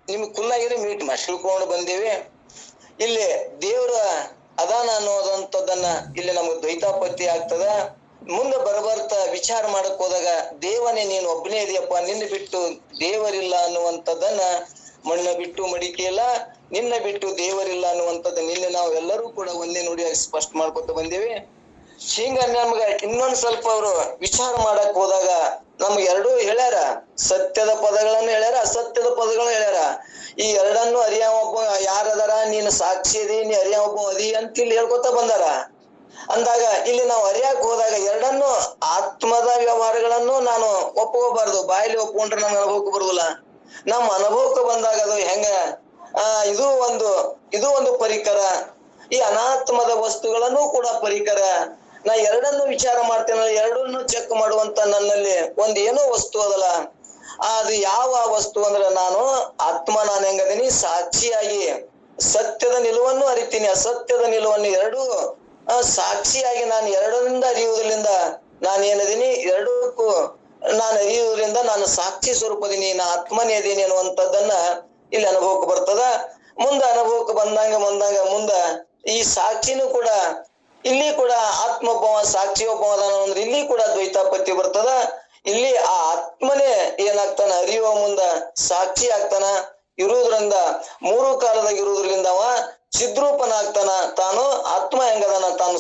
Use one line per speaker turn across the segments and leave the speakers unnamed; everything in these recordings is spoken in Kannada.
ನಿಮ್ಗೆ ಕುಲ್ಲಾಗಿದ್ರೆ ಮೀಟ್ ಮಾಡಿ ತಿಳ್ಕೊಂಡು ಬಂದೇವಿ. ಇಲ್ಲಿ ದೇವ್ರ ಅದಾನ ಅನ್ನೋದಂಥದ್ದನ್ನ ಇಲ್ಲಿ ನಮ್ಗೆ ದ್ವೈತಾಪತ್ತಿ ಆಗ್ತದ. ಮುಂದೆ ಬರಬರ್ತಾ ವಿಚಾರ ಮಾಡಕ್ ಹೋದಾಗ ದೇವನೇ ನೀನು ಒಬ್ಬನೇ ಇದೆಯಪ್ಪ, ನಿನ್ನ ಬಿಟ್ಟು ದೇವರಿಲ್ಲ ಅನ್ನುವಂಥದ್ದನ್ನ, ಮಣ್ಣ ಬಿಟ್ಟು ಮಡಿಕೆ ಇಲ್ಲ, ನಿನ್ನ ಬಿಟ್ಟು ದೇವರಿಲ್ಲ ಅನ್ನುವಂಥದ್ದು ನಿನ್ನೆ ನಾವು ಎಲ್ಲರೂ ಕೂಡ ಒಂದೇ ನುಡಿಯಾಗಿ ಸ್ಪಷ್ಟ ಮಾಡ್ಕೊತ ಬಂದೇವಿ. ಹಿಂಗ ನಮ್ಗ ಇನ್ನೊಂದ್ ಸ್ವಲ್ಪ ಅವರು ವಿಚಾರ ಮಾಡಕ್ ಹೋದಾಗ ನಮ್ಗೆ ಎರಡೂ ಹೇಳ್ಯಾರ, ಸತ್ಯದ ಪದಗಳನ್ನು ಹೇಳ್ಯಾರ, ಅಸತ್ಯದ ಪದಗಳನ್ನ ಹೇಳ್ಯಾರ. ಈ ಎರಡನ್ನು ಅರಿಯ ಒಬ್ಬ ಯಾರದಾರ, ನೀನು ಸಾಕ್ಷಿ ಅದಿ, ನೀ ಅರಿಯ ಒಬ್ಬ ಅದಿ ಅಂತ ಇಲ್ಲಿ ಹೇಳ್ಕೊತ ಬಂದಾರ. ಅಂದಾಗ ಇಲ್ಲಿ ನಾವು ಅರಿಯಾಕ್ ಹೋದಾಗ ಎರಡನ್ನು ಆತ್ಮದ ವ್ಯವಹಾರಗಳನ್ನು ನಾನು ಒಪ್ಕೋಬಾರ್ದು. ಬಾಯಲ್ಲಿ ಒಪ್ಕೊಂಡ್ರೆ ನಮ್ಗೆ ಅನುಭವಕ್ಕೆ ಬರುದಿಲ್ಲ. ನಮ್ಮ ಅನುಭವಕ್ಕೆ ಬಂದಾಗ ಅದು ಹೆಂಗ ಇದು ಒಂದು ಪರಿಕರ. ಈ ಅನಾತ್ಮದ ವಸ್ತುಗಳನ್ನು ಕೂಡ ಪರಿಕರ. ನಾ ಎರಡನ್ನು ವಿಚಾರ ಮಾಡ್ತೇನೆ, ಎರಡನ್ನು ಚೆಕ್ ಮಾಡುವಂತ ನನ್ನಲ್ಲಿ ಒಂದ್ ಏನೋ ವಸ್ತು ಅದಲ್ಲ. ಅದು ಯಾವ ವಸ್ತು ಅಂದ್ರೆ ನಾನು ಆತ್ಮ, ನಾನು ಹೆಂಗದೀನಿ ಸಾಕ್ಷಿಯಾಗಿ ಸತ್ಯದ ನಿಲುವನ್ನು ಅರಿತೀನಿ, ಅಸತ್ಯದ ನಿಲುವನ್ನು ಎರಡೂ ಸಾಕ್ಷಿಯಾಗಿ ನಾನು ಎರಡರಿಂದ ಅರಿಯುವುದರಿಂದ ನಾನು ಏನದೀನಿ, ಎರಡಕ್ಕೂ ನಾನು ಅರಿಯುವುದರಿಂದ ನಾನು ಸಾಕ್ಷಿ ಸ್ವರೂಪದೀನಿ, ನಾ ಆತ್ಮನೇ ಅದೀನಿ ಅನ್ನುವಂಥದ್ದನ್ನ ಇಲ್ಲಿ ಅನುಭವಕ್ಕೆ ಬರ್ತದ. ಮುಂದೆ ಅನುಭವಕ್ಕೆ ಬಂದಾಗ ಮುಂದ ಈ ಸಾಕ್ಷಿನೂ ಕೂಡ ಇಲ್ಲಿ ಕೂಡ ಆತ್ಮೊಬ್ಬವ ಸಾಕ್ಷಿ ಒಬ್ಬವ ಅಂದ್ರೆ ಇಲ್ಲಿ ಕೂಡ ದ್ವೈತಾಪತ್ತಿ ಬರ್ತದ. ಇಲ್ಲಿ ಆ ಆತ್ಮನೇ ಏನಾಗ್ತಾನ, ಅರಿಯುವ ಮುಂದ ಸಾಕ್ಷಿ ಆಗ್ತಾನ. ಇರುವುದ್ರಿಂದ ಮೂರು ಕಾಲದಾಗ ಇರುವುದ್ರಿಂದ ಅವ ಚಿದ್ರೂಪನಾಗ್ತಾನ. ತಾನು ಆತ್ಮ ಹೆಂಗದಾನ, ತಾನು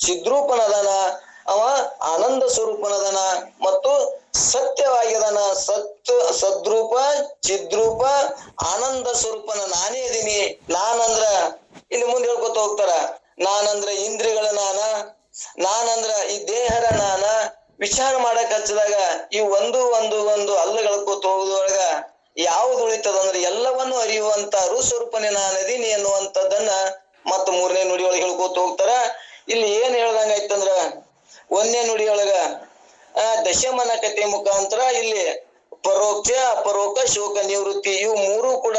ಚಿದ್ರೂಪನದಾನ, ಅವ ಆನಂದ ಸ್ವರೂಪನದಾನ ಮತ್ತು ಸತ್ಯವಾಗಿದಾನ. ಸದ್ರೂಪ, ಚಿದ್ರೂಪ, ಆನಂದ ಸ್ವರೂಪನ ನಾನೇ ಇದೀನಿ. ನಾನಂದ್ರ ಇಲ್ಲಿ ಮುಂದೆ ಹೇಳ್ಕೊತ ಹೋಗ್ತಾರ, ನಾನಂದ್ರ ಇಂದ್ರಿಯಗಳ ನಾನಂದ್ರ ಈ ದೇಹರ ವಿಚಾರ ಮಾಡಕ್ ಹಚ್ಚಿದಾಗ ಈ ಒಂದು ಅಲ್ಲಗಳಕೋತ ಹೋಗುದೊಳಗ ಯಾವ್ದು ಉಳಿತದಂದ್ರೆ ಎಲ್ಲವನ್ನು ಅರಿಯುವಂತ ರುಸ್ವರೂಪನೇ ನಾನದೀನಿ ಎನ್ನುವಂಥದ್ದನ್ನ ಮತ್ತ ಮೂರನೇ ನುಡಿಯೊಳಗೆ ಹೇಳ್ಕೋತ ಹೋಗ್ತಾರ. ಇಲ್ಲಿ ಏನ್ ಹೇಳ್ದಂಗಾಯ್ತಂದ್ರ ಒಂದನೇ ನುಡಿಯೊಳಗ ದಶಮನ ಕಥೆ ಮುಖಾಂತರ ಇಲ್ಲಿ ಪರೋಕ್ಷ, ಅಪರೋಕ್ಷ, ಶೋಕ ನಿವೃತ್ತಿ ಇವು ಮೂರು ಕೂಡ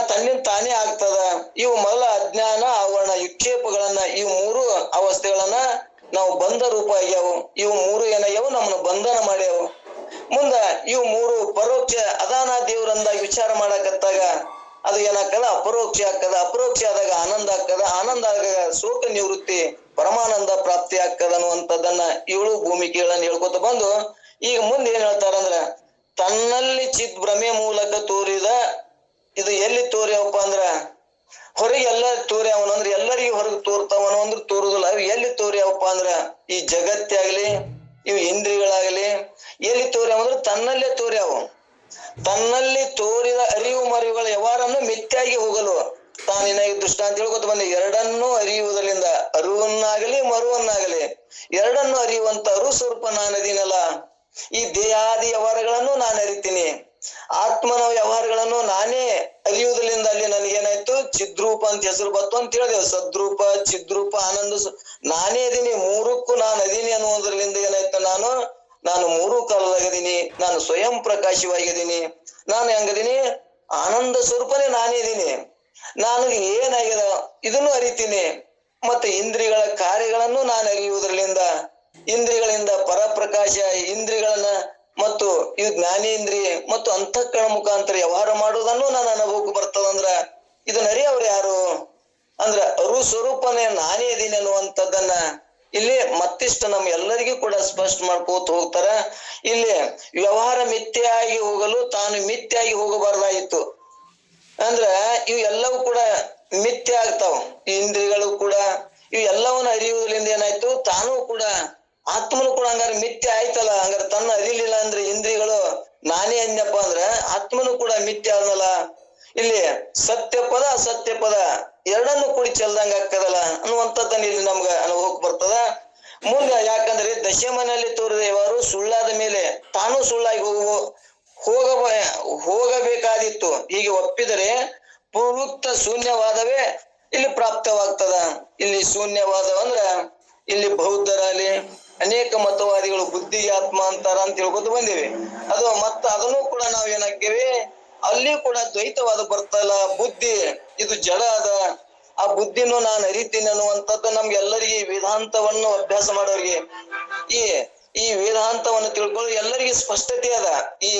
ತನ್ನಿಂದ ತಾನೇ ಆಗ್ತದ. ಇವು ಮೊದಲ ಅಜ್ಞಾನ, ಆವರಣ, ವಿಕ್ಷೇಪಗಳನ್ನ ಇವು ಮೂರು ಅವಸ್ಥೆಗಳನ್ನ ನಾವು ಬಂಧ ರೂಪ ಆಗ್ಯಾವು. ಇವು ಮೂರು ಏನಾಗ್ಯಾವು, ನಮ್ಮನ್ನ ಬಂಧನ ಮಾಡ್ಯಾವು. ಮುಂದ ಇವು ಮೂರು ಪರೋಕ್ಷ ಅದಾನ ದೇವ್ರಂದಾಗ ವಿಚಾರ ಮಾಡಕತ್ತಾಗ ಅದು ಏನಾಗ್ತದ, ಅಪರೋಕ್ಷ ಆಗ್ತದ. ಅಪರೋಕ್ಷ ಆದಾಗ ಆನಂದ ಆಗ್ತದ. ಆನಂದ ಆದಾಗ ಶೋಕ ನಿವೃತ್ತಿ, ಪರಮಾನಂದ ಪ್ರಾಪ್ತಿ ಆಗ್ತದ ಅನ್ನುವಂಥದ್ದನ್ನ ಇವಳು ಭೂಮಿಕೆಗಳನ್ನ ಹೇಳ್ಕೊತ ಬಂದು ಈಗ ಮುಂದೆ ಏನ್ ಹೇಳ್ತಾರಂದ್ರ, ತನ್ನಲ್ಲಿ ಚಿತ್ ಭ್ರಮೆ ಮೂಲಕ ತೋರಿದ ಇದು ಎಲ್ಲಿ ತೋರ್ಯಾವಪ್ಪ ಅಂದ್ರ ಹೊರಗೆ ಎಲ್ಲ ತೋರ್ಯಾವನು ಅಂದ್ರೆ ಎಲ್ಲರಿಗೂ ಹೊರಗೆ ತೋರ್ತಾವನು ಅಂದ್ರೆ ತೋರುದಿಲ್ಲ. ಅವು ಎಲ್ಲಿ ತೋರ್ಯಾವಪ್ಪ ಅಂದ್ರ ಈ ಜಗತ್ತೇ ಆಗ್ಲಿ, ಇವು ಇಂದ್ರಿಯಗಳಾಗ್ಲಿ ಎಲ್ಲಿ ತೋರ್ಯಾವ ಅಂದ್ರೆ ತನ್ನಲ್ಲೇ ತೋರ್ಯಾವು. ತನ್ನಲ್ಲಿ ತೋರಿದ ಅರಿವು ಮರಿವುಗಳ ವ್ಯವಹಾರನ್ನು ಮಿಥ್ಯಾಗಿ ಹೋಗಲು ತಾನಿನ ದೃಷ್ಟಾಂತ ಹೇಳ್ಕೊತ ಬಂದೆ. ಎರಡನ್ನೂ ಅರಿಯುವುದರಿಂದ ಅರುವನ್ನಾಗಲಿ ಮರುವನ್ನಾಗಲಿ ಎರಡನ್ನು ಅರಿಯುವಂತ ಅರು ಸ್ವರೂಪ ನಾನದೀನಲ್ಲ. ಈ ದೇಹಾದಿ ವ್ಯವಹಾರಗಳನ್ನು ನಾನು ಅರಿತೀನಿ, ಆತ್ಮನ ವ್ಯವಹಾರಗಳನ್ನು ನಾನೇ ಅರಿಯುವುದರಿಂದ ಅಲ್ಲಿ ನನಗೇನಾಯ್ತು, ಚಿದ್ರೂಪ ಅಂತ ಹೆಸರು ಬತ್ತು ಅಂತ ಹೇಳಿದೆವು. ಸದ್ರೂಪ, ಚಿದ್ರೂಪ, ಆನಂದ ನಾನೇ ಅದೀನಿ, ಮೂರಕ್ಕೂ ನಾನು ಅದೀನಿ ಅನ್ನುವುದರಿಂದ ಏನಾಯ್ತು, ನಾನು ಮೂರು ಕಾಲದಾಗದೀನಿ, ನಾನು ಸ್ವಯಂ ಪ್ರಕಾಶವಾಗಿದ್ದೀನಿ, ನಾನು ಹೆಂಗದೀನಿ ಆನಂದ ಸ್ವರೂಪನೇ ನಾನೇ ಇದೀನಿ. ನನಗೆ ಏನಾಗ್ಯದ ಇದನ್ನು ಅರಿತೀನಿ. ಮತ್ತೆ ಇಂದ್ರಿಯಗಳ ಕಾರ್ಯಗಳನ್ನು ನಾನು ಅರಿಯುವುದರಿಂದ ಇಂದ್ರಿಯಗಳಿಂದ ಪರಪ್ರಕಾಶ ಇಂದ್ರಿಯಗಳನ್ನ ಮತ್ತು ಇವು ಜ್ಞಾನೇಂದ್ರಿಯ ಮತ್ತು ಅಂತಃಕರಣ ಮುಖಾಂತರ ವ್ಯವಹಾರ ಮಾಡುವುದನ್ನು ನಾನು ಅನುಭವಕ್ಕೆ ಬರ್ತದಂದ್ರ ಇದನ್ನ ಅರಿಯವ್ರು ಯಾರು ಅಂದ್ರ ಅರು ಸ್ವರೂಪನೇ ನಾನೇ ಇದೀನಿ ಅನ್ನುವಂಥದ್ದನ್ನ ಇಲ್ಲಿ ಮತ್ತಿಷ್ಟು ನಮ್ ಎಲ್ಲರಿಗೂ ಕೂಡ ಸ್ಪಷ್ಟ ಮಾಡ್ಕೋತ ಹೋಗ್ತಾರ. ಇಲ್ಲಿ ವ್ಯವಹಾರ ಮಿಥ್ಯೆಯಾಗಿ ಹೋಗಲು ತಾನು ಮಿಥ್ಯೆಯಾಗಿ ಹೋಗಬಾರ್ದಾಗಿತ್ತು. ಅಂದ್ರ ಇವು ಎಲ್ಲವೂ ಕೂಡ ಮಿಥ್ಯೆ ಆಗ್ತಾವ. ಈ ಇಂದ್ರಿಯಗಳು ಕೂಡ ಇವು ಎಲ್ಲವನ್ನ ಅರಿಯುವುದರಿಂದ ಏನಾಯ್ತು, ತಾನೂ ಕೂಡ ಆತ್ಮನು ಕೂಡ ಹಂಗಾರೆ ಮಿಥ್ಯೆ ಆಯ್ತಲ್ಲ. ಹಂಗಾರೆ ತನ್ನ ಅರಿಲಿಲ್ಲ ಅಂದ್ರೆ ಇಂದ್ರಿಯಗಳು ನಾನೇ ಅನ್ಯಪ್ಪ ಅಂದ್ರ ಆತ್ಮನು ಕೂಡ ಮಿಥ್ಯೆ ಆದ್ನಲ್ಲ. ಇಲ್ಲಿ ಸತ್ಯ ಪದ ಅಸತ್ಯ ಪದ ಎರಡನ್ನು ಕೂಡಿ ಚೆಲ್ದಂಗ ಆಗ್ತದಲ್ಲ ಅನ್ನುವಂಥದ್ದನ್ನ ಇಲ್ಲಿ ನಮ್ಗ ಅನುಭವಕ್ಕೆ ಬರ್ತದ. ಮುಂದೆ ಯಾಕಂದ್ರೆ ದಶಮನಲ್ಲಿ ತೋರಿದ ಯಾರು ಸುಳ್ಳಾದ ಮೇಲೆ ತಾನು ಸುಳ್ಳಾಗಿ ಹೋಗಬೇಕಾದಿತ್ತು. ಹೀಗೆ ಒಪ್ಪಿದರೆ ಪೂರ್ವೋಕ್ತ ಶೂನ್ಯವಾದವೇ ಇಲ್ಲಿ ಪ್ರಾಪ್ತವಾಗ್ತದ. ಇಲ್ಲಿ ಶೂನ್ಯವಾದ ಅಂದ್ರ ಇಲ್ಲಿ ಬೌದ್ಧರಲ್ಲಿ ಅನೇಕ ಮತವಾದಿಗಳು ಬುದ್ಧಿಗೆ ಆತ್ಮ ಅಂತಾರ ಅಂತ ಹೇಳ್ಕೊತ ಬಂದೇವಿ. ಅದು ಮತ್ತ ಅದನ್ನು ಕೂಡ ನಾವ್ ಏನಾಗ್ತೇವಿ, ಅಲ್ಲಿ ಕೂಡ ದ್ವೈತವಾದ ಬರ್ತಲ್ಲ. ಬುದ್ಧಿ ಇದು ಜಡ ಅದ, ಆ ಬುದ್ಧಿನೂ ನಾನು ಅರಿತೀನಿ ಅನ್ನುವಂಥದ್ದು ನಮ್ಗೆ ಎಲ್ಲರಿಗೆ ವೇದಾಂತವನ್ನು ಅಭ್ಯಾಸ ಮಾಡೋರಿಗೆ ಈ ಈ ವೇದಾಂತವನ್ನು ತಿಳ್ಕೊಳ್ಳೋ ಎಲ್ಲರಿಗೆ ಸ್ಪಷ್ಟತೆ ಅದ. ಈ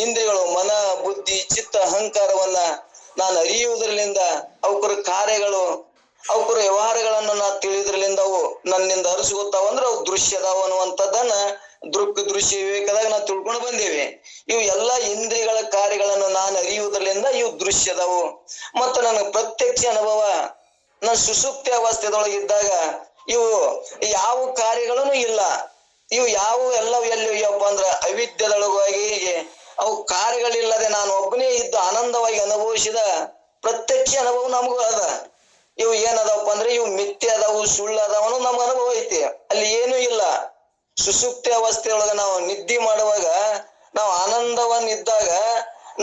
ಇಂದ್ರಿಯಗಳು ಮನ ಬುದ್ಧಿ ಚಿತ್ತ ಅಹಂಕಾರವನ್ನ ನಾನು ಅರಿಯುವುದರಿಂದ ಅವಕರ ಕಾರ್ಯಗಳು ಅವಕರ ವ್ಯವಹಾರಗಳನ್ನ ನಾ ತಿಳಿದ್ರಲಿಂದ ಅವು ನನ್ನಿಂದ ಅರಸುಗೊತ್ತಾವ ಅಂದ್ರೆ ಅವು ದೃಶ್ಯ ಅದಾವ ಅನ್ನುವಂಥದ್ದನ್ನ ದೃಶ್ಯ ವಿವೇಕದಾಗ ನಾವು ತಿಳ್ಕೊಂಡು ಬಂದೇವಿ. ಇವು ಎಲ್ಲಾ ಇಂದ್ರಿಯಗಳ ಕಾರ್ಯಗಳನ್ನು ನಾನು ಅರಿಯುವುದರಿಂದ ಇವು ದೃಶ್ಯ ಅದಾವು. ಮತ್ತು ನನ್ನ ಪ್ರತ್ಯಕ್ಷ ಅನುಭವ ನಾನು ಸುಸುಪ್ತಿ ಅವಸ್ಥೆದೊಳಗಿದ್ದಾಗ ಇವು ಯಾವ ಕಾರ್ಯಗಳೂ ಇಲ್ಲ. ಇವು ಯಾವ ಎಲ್ಲವೂ ಎಲ್ಲಿವಪ್ಪ ಅಂದ್ರ ಅವಿದ್ಯದೊಳಗಾಗಿ ಅವು ಕಾರ್ಯಗಳಿಲ್ಲದೆ ನಾನು ಒಬ್ಬನೇ ಇದ್ದು ಆನಂದವಾಗಿ ಅನುಭವಿಸಿದ ಪ್ರತ್ಯಕ್ಷ ಅನುಭವ ನಮಗೂ ಅದ. ಇವು ಏನದವಪ್ಪ ಅಂದ್ರೆ ಇವು ಮಿಥ್ಯೆ ಅದಾವು ಸುಳ್ಳು ಅದಾವನು ನಮ್ಗೆ ಅನುಭವ ಐತಿ. ಅಲ್ಲಿ ಏನೂ ಇಲ್ಲ. ಸುಸುಪ್ತಿ ಅವಸ್ಥೆಯೊಳಗ ನಾವು ನಿದ್ದೆ ಮಾಡುವಾಗ ನಾವು ಆನಂದವನ್ನಿದ್ದಾಗ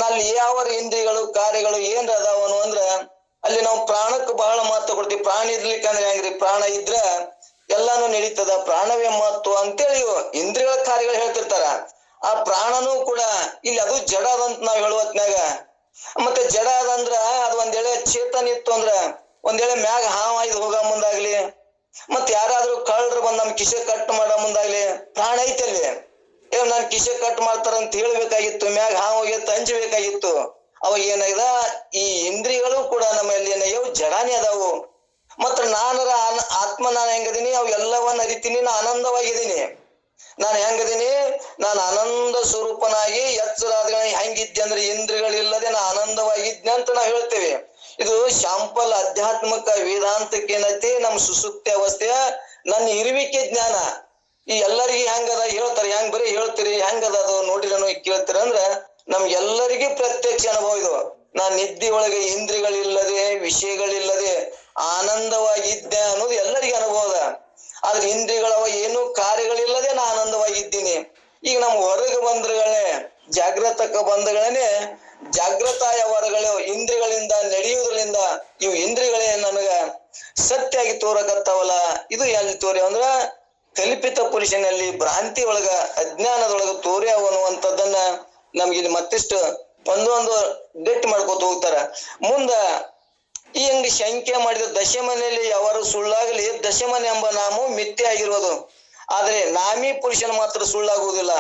ನಲ್ಲಿ ಯಾವ ಇಂದ್ರಿಯಗಳು ಕಾರ್ಯಗಳು ಏನ್ ಅದಾವನು ಅಂದ್ರ ಅಲ್ಲಿ ನಾವು ಪ್ರಾಣಕ್ಕೆ ಬಹಳ ಮಹತ್ವ ಕೊಡ್ತೀವಿ. ಪ್ರಾಣ ಇರ್ಲಿಕ್ಕೆ ಅಂದ್ರೆ ಹೆಂಗ್ರಿ, ಪ್ರಾಣ ಇದ್ರ ಎಲ್ಲಾನು ನಡೀತದ, ಪ್ರಾಣವೇ ಮಹತ್ವ ಅಂತೇಳಿ ಇಂದ್ರಿಯಗಳ ಕಾರ್ಯಗಳು ಹೇಳ್ತಿರ್ತಾರ. ಆ ಪ್ರಾಣನೂ ಕೂಡ ಇಲ್ಲಿ ಅದು ಜಡ ಅದಂತ ನಾವ್ ಹೇಳುವತ್ನಾಗ. ಮತ್ತೆ ಜಡ ಅದಂದ್ರ ಅದು ಒಂದೇಳೆ ಚೇತನ್ ಇತ್ತು ಅಂದ್ರ ಒಂದೇಳೆ ಮ್ಯಾಗ ಹಾವಾಯ್ದು ಹೋಗ ಮುಂದಾಗ್ಲಿ, ಮತ್ ಯಾರಾದ್ರೂ ಕಳ್ಳರು ಬಂದ್ ನಮ್ ಕಿಸೆ ಕಟ್ ಮಾಡೋ ಮುಂದಾಗ್ಲಿ ಪ್ರಾಣ ಐತಲ್ಲಿ. ನಾನ್ ಕಿಸೆ ಕಟ್ ಮಾಡ್ತಾರ ಅಂತ ಹೇಳ್ಬೇಕಾಗಿತ್ತು, ಮ್ಯಾಗ ಹಾವು ಹೋಗಿ ಹಂಚಬೇಕಾಗಿತ್ತು. ಅವಾಗ ಏನಾಗ್ಯದ, ಈ ಇಂದ್ರಿಯಗಳು ಕೂಡ ನಮ್ಮಲ್ಲಿ ಏನಯ್ಯವು ಜಡಾನೇ ಅದಾವು. ಮತ್ತ ನಾನರ ಆತ್ಮ ನಾನು ಹೆಂಗದೀನಿ ಅವು ಎಲ್ಲವನ್ನ ಅರಿತೀನಿ, ನಾ ಆನಂದವಾಗಿದ್ದೀನಿ. ನಾನು ಹೆಂಗದೀನಿ, ನಾನು ಆನಂದ ಸ್ವರೂಪನಾಗಿ ಎಚ್ಚರಾದ ಹೆಂಗಿದ್ದೆ ಅಂದ್ರೆ ಇಂದ್ರಿಯಗಳಿಲ್ಲದೆ ನಾ ಆನಂದವಾಗಿದ್ನೆ ಅಂತ ನಾವು ಹೇಳ್ತೇವೆ. ಇದು ಶಾಂಪಲ್ ಆಧ್ಯಾತ್ಮಿಕ ವೇದಾಂತಕ್ಕೆ ಏನೈತಿ, ನಮ್ ಸುಸುಪ್ತಿ ಅವಸ್ಥೆಯ ನನ್ನ ಇರುವಿಕೆ ಜ್ಞಾನ. ಈ ಎಲ್ಲರಿಗೆ ಹೆಂಗದ ಹೇಳ್ತಾರೆ, ಹೆಂಗ್ ಬರೀ ಹೇಳ್ತೀರಿ ಹೆಂಗದ ಅದು ನೋಡಿರನು ಕೇಳ್ತೀರ ಅಂದ್ರ ನಮ್ಗೆಲ್ಲರಿಗೂ ಪ್ರತ್ಯಕ್ಷ ಅನುಭವ ಇದು. ನಾನ್ ನಿದ್ದೆ ಒಳಗೆ ಇಂದ್ರಿಯಗಳಿಲ್ಲದೆ ವಿಷಯಗಳಿಲ್ಲದೆ ಆನಂದವಾಗಿದ್ದೆ ಅನ್ನೋದು ಎಲ್ಲರಿಗೂ ಅನುಭವ ಅದ. ಆದ್ರೆ ಇಂದ್ರಿಯಗಳವ ಏನು ಕಾರ್ಯಗಳಿಲ್ಲದೆ ನಾ ಆನಂದವಾಗಿದ್ದೀನಿ. ಈಗ ನಮ್ ಹೊರಗೆ ಬಂದ್ರಗಳೇ ಜಾಗೃತಕ ಬಂಧಗಳೇ ಜಾಗೃತಾಯ ಹೊರಗಳು ಇಂದ್ರಿಯಗಳಿಂದ ನಡೆಯುವುದರಿಂದ ಇವು ಇಂದ್ರಿಯಗಳೇ ನನಗ ಸತ್ಯಾಗಿ ತೋರಕತ್ತಾವಲ್ಲ. ಇದು ಎಲ್ಲಿ ತೋರಿ ಅಂದ್ರ ಕಲ್ಪಿತ ಪುರುಷನಲ್ಲಿ ಭ್ರಾಂತಿ ಒಳಗ ಅಜ್ಞಾನದೊಳಗ ತೋರಿ ಅನ್ನುವಂಥದ್ದನ್ನ ನಮ್ಗಿಲ್ಲಿ ಮತ್ತಿಷ್ಟು ಒಂದೊಂದು ಗಟ್ಟಿ ಮಾಡ್ಕೊತ ಹೋಗ್ತಾರ. ಮುಂದ ಈ ಹಂಗ ಶಂಕೆ ಮಾಡಿದ ದಶಮನೆಯಲ್ಲಿ ಯಾವಾರು ಸುಳ್ಳಾಗಲಿ ದಶಮನೆ ಎಂಬ ನಾಮು ಮಿಥ್ಯೆ ಆಗಿರೋದು. ಆದ್ರೆ ನಾಮಿ ಪುರುಷನ ಮಾತ್ರ ಸುಳ್ಳಾಗುವುದಿಲ್ಲ,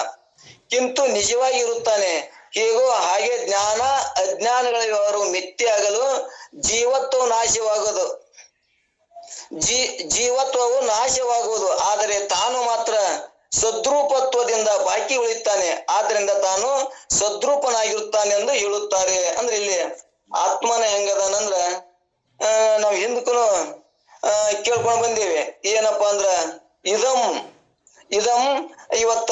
ಕಿಂತು ನಿಜವಾಗಿ ಇರುತ್ತಾನೆ. ಹೇಗೋ ಹಾಗೆ ಜ್ಞಾನ ಅಜ್ಞಾನಗಳ ವ್ಯವಹಾರವು ಮಿಥ್ಯೆ ಆಗಲು ಜೀವತ್ವವು ನಾಶವಾಗುವುದು, ಜೀವತ್ವವು ನಾಶವಾಗುವುದು. ಆದರೆ ತಾನು ಮಾತ್ರ ಸದ್ರೂಪತ್ವದಿಂದ ಬಾಕಿ ಉಳಿತಾನೆ, ಆದ್ರಿಂದ ತಾನು ಸದ್ರೂಪನಾಗಿರುತ್ತಾನೆ ಎಂದು ಹೇಳುತ್ತಾರೆ. ಅಂದ್ರೆ ಇಲ್ಲಿ ಆತ್ಮನ ಹೆಂಗದನಂದ್ರ ನಾವ್ ಹಿಂದಕ್ಕೂ ಕೇಳ್ಕೊಂಡ್ ಬಂದೇವಿ. ಏನಪ್ಪಾ ಅಂದ್ರ ಇದಂ ಇವತ್ತ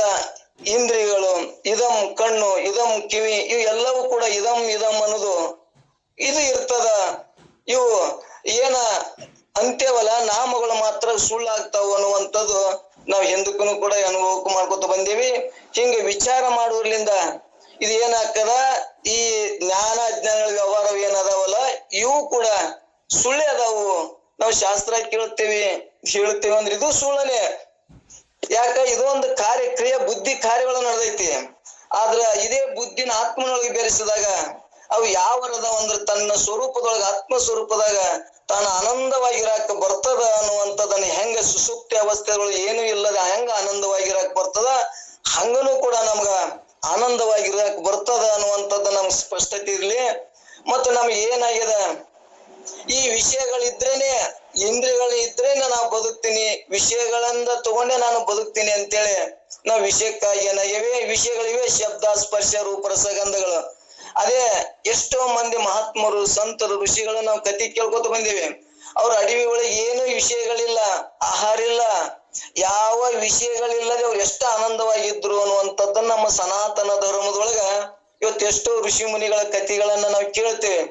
ಇಂದ್ರಿಯಗಳು, ಇದಂ ಕಣ್ಣು, ಇದಂ ಕಿವಿ, ಇವು ಎಲ್ಲವೂ ಕೂಡ ಇದಂ ಅನ್ನೋದು ಇದು ಇರ್ತದ. ಇವು ಏನ ಅಂತ್ಯವಲ್ಲ ನಾಮಗಳು ಮಾತ್ರ ಸುಳ್ಳಾಗ್ತಾವ ಅನ್ನುವಂಥದ್ದು ನಾವ್ ಹಿಂದಕ್ಕೂ ಕೂಡ ಅನುಭವಕ್ಕೂ ಮಾಡ್ಕೊತ ಬಂದೇವಿ. ಹಿಂಗೆ ವಿಚಾರ ಮಾಡುವುದ್ರಿಂದ ಇದು ಏನಾಗ್ತದ, ಈ ಜ್ಞಾನ ಅಜ್ಞಾನಗಳ ವ್ಯವಹಾರ ಏನದಾವಲ್ಲ ಇವು ಕೂಡ ಸುಳ್ಳೆ ಅದಾವು. ನಾವು ಶಾಸ್ತ್ರ ಹೇಳ್ತೇವೆ ಅಂದ್ರೆ ಇದು ಸುಳ್ಳನೆ. ಯಾಕ, ಇದು ಒಂದು ಕ್ರಿಯೆ ಬುದ್ಧಿ ಕಾರ್ಯಗಳು ನಡೆದೈತಿ. ಆದ್ರ ಇದೇ ಬುದ್ಧಿನ ಆತ್ಮನೊಳಗೆ ಬೆರೆಸಿದಾಗ ಅವು ಯಾವರದ ಅಂದ್ರೆ ತನ್ನ ಸ್ವರೂಪದೊಳಗ ಆತ್ಮ ಸ್ವರೂಪದಾಗ ತಾನು ಆನಂದವಾಗಿರಾಕ ಬರ್ತದ ಅನ್ನುವಂಥದ್ದನ್ನ ಹೆಂಗ ಸುಸುಪ್ತಿ ಅವಸ್ಥೆಗಳು ಏನು ಇಲ್ಲದ ಹೆಂಗ ಆನಂದವಾಗಿರಾಕ ಬರ್ತದ, ಹಂಗನು ಕೂಡ ನಮ್ಗ ಆನಂದವಾಗಿರಾಕ ಬರ್ತದ ಅನ್ನುವಂಥದ್ದು ನಮ್ಗೆ ಸ್ಪಷ್ಟತೆ ಇರ್ಲಿ. ಮತ್ತು ನಮ್ಗೆ ಏನಾಗ್ಯದ, ಈ ವಿಷಯಗಳಿದ್ರೇನೆ ಇಂದ್ರಿಯಗಳು ಇದ್ರೇನೆ ನಾವು ಬದುಕ್ತೀನಿ, ವಿಷಯಗಳಿಂದ ತಗೊಂಡೆ ನಾನು ಬದುಕ್ತೀನಿ ಅಂತೇಳಿ ನಾವು ವಿಷಯಕ್ಕಾಗಿ ಏನಾಗಿವೆ, ವಿಷಯಗಳಿವೆ ಶಬ್ದ ಸ್ಪರ್ಶ ರೂಪ ರಸಗಂಧಗಳು. ಅದೇ ಎಷ್ಟೋ ಮಂದಿ ಮಹಾತ್ಮರು ಸಂತರು ಋಷಿಗಳು ನಾವು ಕತಿ ಕೇಳ್ಕೊತ ಬಂದಿವಿ. ಅವ್ರ ಅಡವಿ ಒಳಗೆ ಏನು ವಿಷಯಗಳಿಲ್ಲ, ಆಹಾರ ಇಲ್ಲ, ಯಾವ ವಿಷಯಗಳಿಲ್ಲದೆ ಅವ್ರು ಎಷ್ಟು ಆನಂದವಾಗಿದ್ರು ಅನ್ನುವಂಥದ್ದನ್ನ ನಮ್ಮ ಸನಾತನ ಧರ್ಮದೊಳಗ ಇವತ್ತು ಎಷ್ಟೋ ಋಷಿ ಮುನಿಗಳ ಕಥೆಗಳನ್ನ ನಾವು ಕೇಳ್ತೇವೆ.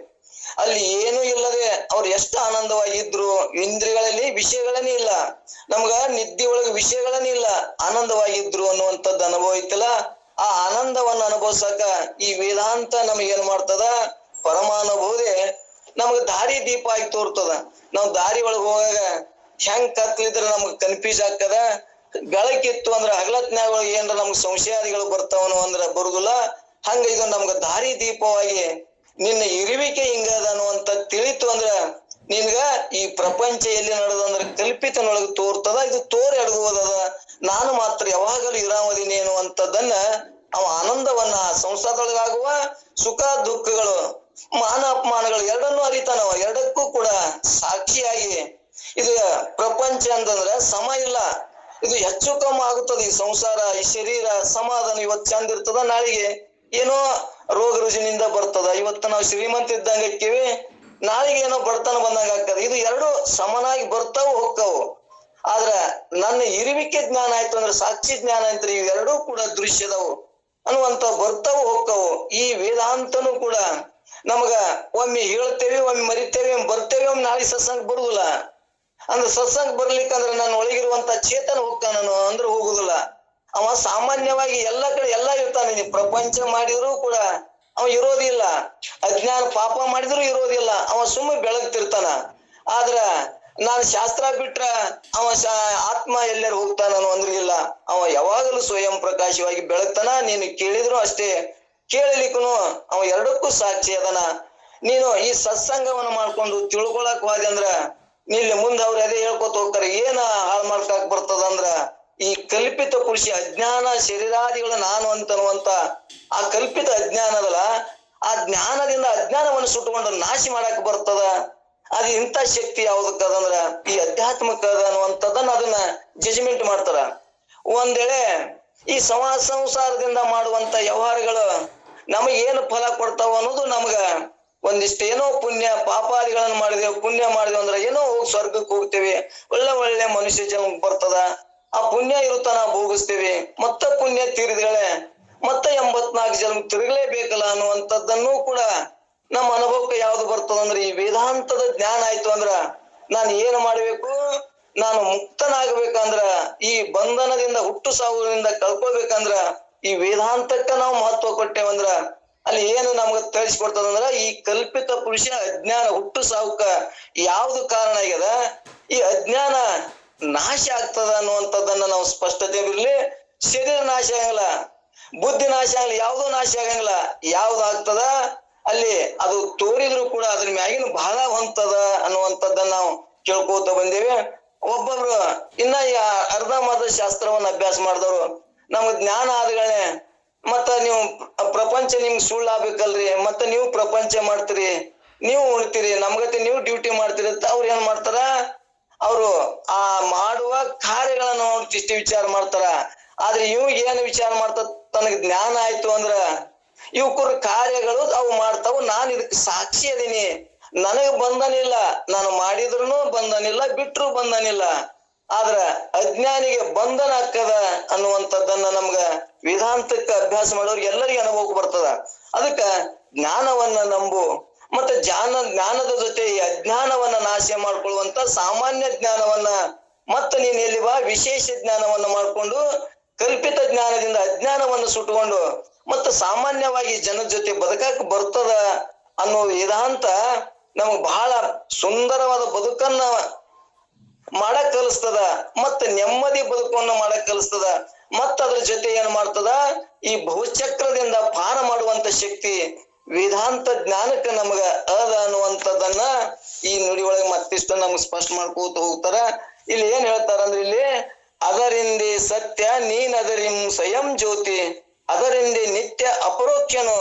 ಅಲ್ಲಿ ಏನು ಇಲ್ಲದೆ ಅವ್ರು ಎಷ್ಟು ಆನಂದವಾಗಿದ್ರು, ಇಂದ್ರಿಯಗಳಲ್ಲಿ ವಿಷಯಗಳನ್ನೇ ಇಲ್ಲ, ನಮ್ಗ ನಿದ್ದೆ ಒಳಗೆ ವಿಷಯಗಳನ್ನೇ ಇಲ್ಲ, ಆನಂದವಾಗಿದ್ರು ಅನ್ನುವಂಥದ್ದು ಅನುಭವ ಐತಲ್ಲ. ಆ ಆನಂದವನ್ನ ಅನುಭವಿಸಕ ಈ ವೇದಾಂತ ನಮಗೇನ್ ಮಾಡ್ತದ, ಪರಮಾನುಭೂತಿ ನಮ್ಗ ದಾರಿ ದೀಪ ಆಗಿ ತೋರ್ತದ. ನಾವ್ ದಾರಿ ಒಳಗೆ ಹೋಗಾಗ ಹೆಂಗ್ ಕತ್ಲಿದ್ರೆ ನಮ್ಗೆ ಕನ್ಫ್ಯೂಸ್ ಆಗ್ತದ, ಬೆಳಕಿತ್ತು ಅಂದ್ರ ಹಗಲತ್ನ್ಯಾಗ ಒಳಗೆ ಏನ್ರ ನಮ್ಗೆ ಸಂಶಯಾದಿಗಳು ಬರ್ತಾವನು ಅಂದ್ರ ಬರುದಿಲ್ಲ. ಹಂಗ ಇದು ನಮ್ಗ ದಾರಿ ದೀಪವಾಗಿ ನಿನ್ನ ಇರುವಿಕೆ ಹಿಂಗದ ಅನ್ನುವಂತ ತಿಳಿತು ಅಂದ್ರ ನಿನ್ಗ ಈ ಪ್ರಪಂಚ ಎಲ್ಲಿ ನಡೆದಂದ್ರ ಕಲ್ಪಿತನೊಳಗೆ ತೋರ್ತದ, ಇದು ತೋರಿ ಅಡಗುವುದದ, ನಾನು ಮಾತ್ರ ಯಾವಾಗಲೂ ಇರಾಮದಿನಿ ಅನ್ನುವಂಥದ್ದನ್ನ ಅವ ಆನಂದವನ್ನ ಸಂಸಾರದೊಳಗಾಗುವ ಸುಖ ದುಃಖಗಳು ಮಾನ ಅಪಮಾನಗಳು ಎರಡನ್ನೂ ಅರಿತಾನವ. ಎರಡಕ್ಕೂ ಕೂಡ ಸಾಕ್ಷಿಯಾಗಿ ಇದು ಪ್ರಪಂಚ ಅಂತಂದ್ರ ಸಮ ಇಲ್ಲ, ಇದು ಹೆಚ್ಚು ಕಮ್ಮಿ ಆಗುತ್ತದೆ. ಈ ಸಂಸಾರ, ಈ ಶರೀರ, ಸಮಾಧಾನ ಇವತ್ತು ಚಂದ ಇರ್ತದ, ನಾಳೆಗೆ ಏನೋ ರೋಗ ರುಜಿನಿಂದ ಬರ್ತದ. ಇವತ್ತು ನಾವು ಶ್ರೀಮಂತ ಇದ್ದಂಗ ಇಕ್ಕೀವಿ, ನಾಳೆಗೆ ಏನೋ ಬಡತನ ಬಂದಂಗ ಆಗ್ತದೆ. ಇದು ಎರಡು ಸಮನಾಗಿ ಬರ್ತಾವು ಹೋಗ್ತಾವು. ಆದ್ರ ನನ್ನ ಇರುವಿಕೆ ಜ್ಞಾನ ಆಯ್ತು ಅಂದ್ರೆ ಸಾಕ್ಷಿ ಜ್ಞಾನ ಅಂತ ಇವೆರಡೂ ಕೂಡ ದೃಶ್ಯದವು ಅನ್ನುವಂತ ಬರ್ತಾವು ಹೋಗ್ತಾವು. ಈ ವೇದಾಂತನು ಕೂಡ ನಮಗ ಒಮ್ಮೆ ಹೇಳ್ತೇವೆ, ಒಮ್ಮೆ ಮರಿತೇವೆ, ಬರ್ತೇವೆ, ಒಮ್ಮೆ ನಾಳೆ ಸತ್ಸಂಗ ಬರುದಿಲ್ಲ. ಅಂದ್ರೆ ಸತ್ಸಂಗ ಬರ್ಲಿಕ್ಕಂದ್ರೆ ನನ್ನ ಒಳಗಿರುವಂತ ಚೇತನ ಹೋಗ್ತಾನನು ಅಂದ್ರೆ ಹೋಗುದಿಲ್ಲ. ಅವ ಸಾಮಾನ್ಯವಾಗಿ ಎಲ್ಲಾ ಕಡೆ ಎಲ್ಲಾ ಇರ್ತಾನೆ. ಪ್ರಪಂಚ ಮಾಡಿದ್ರು ಕೂಡ ಅವ ಇರೋದಿಲ್ಲ, ಅಜ್ಞಾನ ಪಾಪ ಮಾಡಿದ್ರು ಇರೋದಿಲ್ಲ, ಅವ ಸುಮ್ಮನೆ ಬೆಳಗ್ತಿರ್ತಾನ. ಆದ್ರ ನಾನು ಶಾಸ್ತ್ರ ಬಿಟ್ರ ಅವ ಆತ್ಮ ಎಲ್ಲರೂ ಹೋಗ್ತಾನನು ಅಂದ್ರೆ ಇಲ್ಲ, ಅವ ಯಾವಾಗಲೂ ಸ್ವಯಂ ಪ್ರಕಾಶವಾಗಿ ಬೆಳಗ್ತಾನ. ನೀನು ಕೇಳಿದ್ರು ಅಷ್ಟೇ, ಕೇಳಲಿಕ್ಕೂ ಅವ ಎರಡಕ್ಕೂ ಸಾಕ್ಷಿ ಅದನ. ನೀನು ಈ ಸತ್ಸಂಗವನ್ನ ಮಾಡ್ಕೊಂಡು ತಿಳ್ಕೊಳಕ್ ಹೋದೆ ಅಂದ್ರ ಇಲ್ಲಿ ಮುಂದೆ ಅವ್ರು ಅದೇ ಹೇಳ್ಕೊತ ಹೋಗ್ತಾರೆ. ಏನ ಹಾಳು ಮಾಡ್ಕಾಕ್ ಬರ್ತದಂದ್ರ ಈ ಕಲ್ಪಿತ ಪುರುಷ ಅಜ್ಞಾನ ಶರೀರಾದಿಗಳ ನಾನು ಅಂತನ್ನುವಂತ ಆ ಕಲ್ಪಿತ ಅಜ್ಞಾನ ಅದಲ್ಲ, ಆ ಜ್ಞಾನದಿಂದ ಅಜ್ಞಾನವನ್ನು ಸುಟ್ಟುಕೊಂಡು ನಾಶ ಮಾಡಕ್ ಬರ್ತದ. ಅದು ಇಂಥ ಶಕ್ತಿ ಯಾವ್ದಕ್ಕದಂದ್ರ ಈ ಅಧ್ಯಾತ್ಮಕ ಅನ್ನುವಂಥದ್ದನ್ನ ಅದನ್ನ ಜಜ್ಮೆಂಟ್ ಮಾಡ್ತಾರ. ಒಂದ್ ವೇಳೆ ಈ ಸಂಸಾರದಿಂದ ಮಾಡುವಂತ ವ್ಯವಹಾರಗಳು ನಮಗ್ ಏನು ಫಲ ಕೊಡ್ತಾವ ಅನ್ನೋದು ನಮ್ಗ ಒಂದಿಷ್ಟು ಏನೋ ಪುಣ್ಯ ಪಾಪಾದಿಗಳನ್ನ ಮಾಡಿದೇವು, ಪುಣ್ಯ ಮಾಡಿದೇವು ಅಂದ್ರೆ ಏನೋ ಹೋಗಿ ಸ್ವರ್ಗಕ್ಕೆ ಹೋಗ್ತೇವೆ, ಒಳ್ಳೆ ಒಳ್ಳೆ ಮನುಷ್ಯ ಜನ್ಮಕ್ ಬರ್ತದ. ಆ ಪುಣ್ಯ ಇರುತ್ತಾನ ಭೋಗಿಸ್ತೇವೆ, ಮತ್ತ ಪುಣ್ಯ ತೀರಿದಗಳೇ ಮತ್ತೆ 84 ಜನ್ಮ ತಿರುಗಲೇಬೇಕಲ್ಲ ಅನ್ನುವಂಥದ್ದನ್ನು ಕೂಡ ನಮ್ಮ ಅನುಭವಕ್ಕೆ ಯಾವ್ದು ಬರ್ತದಂದ್ರೆ ಈ ವೇದಾಂತದ ಜ್ಞಾನ ಆಯ್ತು ಅಂದ್ರ ನಾನು ಏನು ಮಾಡ್ಬೇಕು, ನಾನು ಮುಕ್ತನಾಗಬೇಕಂದ್ರ ಈ ಬಂಧನದಿಂದ ಹುಟ್ಟು ಸಾವುಗಳಿಂದ ಕಳ್ಕೊಳ್ಬೇಕಂದ್ರ ಈ ವೇದಾಂತಕ್ಕ ನಾವು ಮಹತ್ವ ಕೊಟ್ಟೇವಂದ್ರ ಅಲ್ಲಿ ಏನು ನಮ್ಗ ತಿಳಿಸ್ಕೊಡ್ತದಂದ್ರ ಈ ಕಲ್ಪಿತ ಪುರುಷ ಅಜ್ಞಾನ ಹುಟ್ಟು ಸಾವುಕ ಯಾವ್ದು ಕಾರಣ ಆಗ್ಯದ, ಈ ಅಜ್ಞಾನ ನಾಶ ಆಗ್ತದ ಅನ್ನುವಂಥದ್ದನ್ನ ನಾವು ಸ್ಪಷ್ಟತೆ ಬಿರ್ಲಿ. ಶರೀರ ನಾಶ ಆಗಂಗಿಲ್ಲ, ಬುದ್ಧಿ ನಾಶ ಆಗಲ್ಲ, ಯಾವ್ದು ನಾಶ ಆಗಂಗಿಲ್ಲ. ಯಾವ್ದಾಗ್ತದ ಅಲ್ಲಿ ಅದು ತೋರಿದ್ರು ಕೂಡ ಅದ್ರ ಮ್ಯಾಗಿನ ಬಹಳ ಹೊಂತದ ಅನ್ನುವಂಥದ್ದನ್ನ ನಾವು ಕೇಳ್ಕೋತ ಬಂದೇವೆ. ಒಬ್ಬೊಬ್ರು ಇನ್ನ ಈ ಅರ್ಧಮರ್ಧ ಶಾಸ್ತ್ರವನ್ನ ಅಭ್ಯಾಸ ಮಾಡಿದವರು ನಮ್ಗ್ ಜ್ಞಾನ ಆದಗಳೇ ಮತ್ತ ನೀವು ಪ್ರಪಂಚ ನಿಮ್ಗೆ ಸುಳ್ಳು ಆಗ್ಬೇಕಲ್ರಿ, ಮತ್ತೆ ನೀವು ಪ್ರಪಂಚ ಮಾಡ್ತೀರಿ, ನೀವು ಉಣ್ತೀರಿ, ನಮ್ಗತಿ ನೀವು ಡ್ಯೂಟಿ ಮಾಡ್ತೀರಿ ಅಂತ ಅವ್ರು ಏನ್ ಮಾಡ್ತಾರ, ಅವರು ಆ ಮಾಡುವ ಕಾರ್ಯಗಳನ್ನ ನೋಡಿ ಇಷ್ಟು ವಿಚಾರ ಮಾಡ್ತಾರ. ಆದ್ರೆ ಇವ್ ಏನ್ ವಿಚಾರ ಮಾಡ್ತಾರ, ತನಗ್ ಜ್ಞಾನ ಆಯ್ತು ಅಂದ್ರ ಇವಕ್ಕರ ಕಾರ್ಯಗಳು ಅವು ಮಾಡ್ತಾವ, ನಾನ್ ಇದಕ್ ಸಾಕ್ಷಿ ಅದೀನಿ, ನನಗ್ ಬಂಧನಿಲ್ಲ, ನಾನು ಮಾಡಿದ್ರು ಬಂಧನಿಲ್ಲ, ಬಿಟ್ರು ಬಂಧನಿಲ್ಲ. ಆದ್ರ ಅಜ್ಞಾನಿಗೆ ಬಂಧನ ಆಗ್ತದ ಅನ್ನುವಂಥದ್ದನ್ನ ನಮ್ಗ ವೇದಾಂತಕ್ಕ ಅಭ್ಯಾಸ ಮಾಡೋರ್ಗೆ ಎಲ್ಲರಿಗೂ ಅನುಭವಕ್ಕೆ ಬರ್ತದ. ಅದಕ್ಕ ಜ್ಞಾನವನ್ನ ನಂಬು, ಮತ್ತೆ ಜ್ಞಾನದ ಜೊತೆ ಈ ಅಜ್ಞಾನವನ್ನ ನಾಶ ಮಾಡ್ಕೊಳ್ಳುವಂತ ಸಾಮಾನ್ಯ ಜ್ಞಾನವನ್ನ ಮತ್ತೆ ನೀನ್ ಎಲ್ಲಿ ಬಾ ವಿಶೇಷ ಜ್ಞಾನವನ್ನ ಮಾಡ್ಕೊಂಡು ಕಲ್ಪಿತ ಜ್ಞಾನದಿಂದ ಅಜ್ಞಾನವನ್ನು ಸುಟ್ಟುಕೊಂಡು ಮತ್ತೆ ಸಾಮಾನ್ಯವಾಗಿ ಜನದ ಜೊತೆ ಬದುಕಕ್ ಬರ್ತದ ಅನ್ನೋ ವೇದಾಂತ ನಮಗ್ ಬಹಳ ಸುಂದರವಾದ ಬದುಕನ್ನ ಮಾಡಕ್ ಕಲಿಸ್ತದ, ಮತ್ತೆ ನೆಮ್ಮದಿ ಬದುಕನ್ನ ಮಾಡಕ್ ಕಲಿಸ್ತದ. ಮತ್ತ ಅದ್ರ ಜೊತೆ ಏನ್ ಮಾಡ್ತದ, ಈ ಬಹುಚಕ್ರದಿಂದ ಪಾನ ಮಾಡುವಂತ ಶಕ್ತಿ ವೇದಾಂತ ಜ್ಞಾನಕ್ಕೆ ನಮಗ ಅದ ಅನ್ನುವಂಥದ್ದನ್ನ ಈ ನುಡಿ ಒಳಗೆ ಮತ್ತಿಷ್ಟ ನಮ್ಗೆ ಸ್ಪಷ್ಟ ಮಾಡ್ಕೋತ ಹೋಗ್ತಾರ. ಇಲ್ಲಿ ಏನ್ ಹೇಳ್ತಾರ ಅಂದ್ರೆ ಇಲ್ಲಿ ಅದರಿಂದೆ ಸತ್ಯ ನೀನ್ ಅದರಿಂ ಸ್ವಯಂ ಜ್ಯೋತಿ, ಅದರಿಂದೆ ನಿತ್ಯ ಅಪರೋಕ್ಷನು,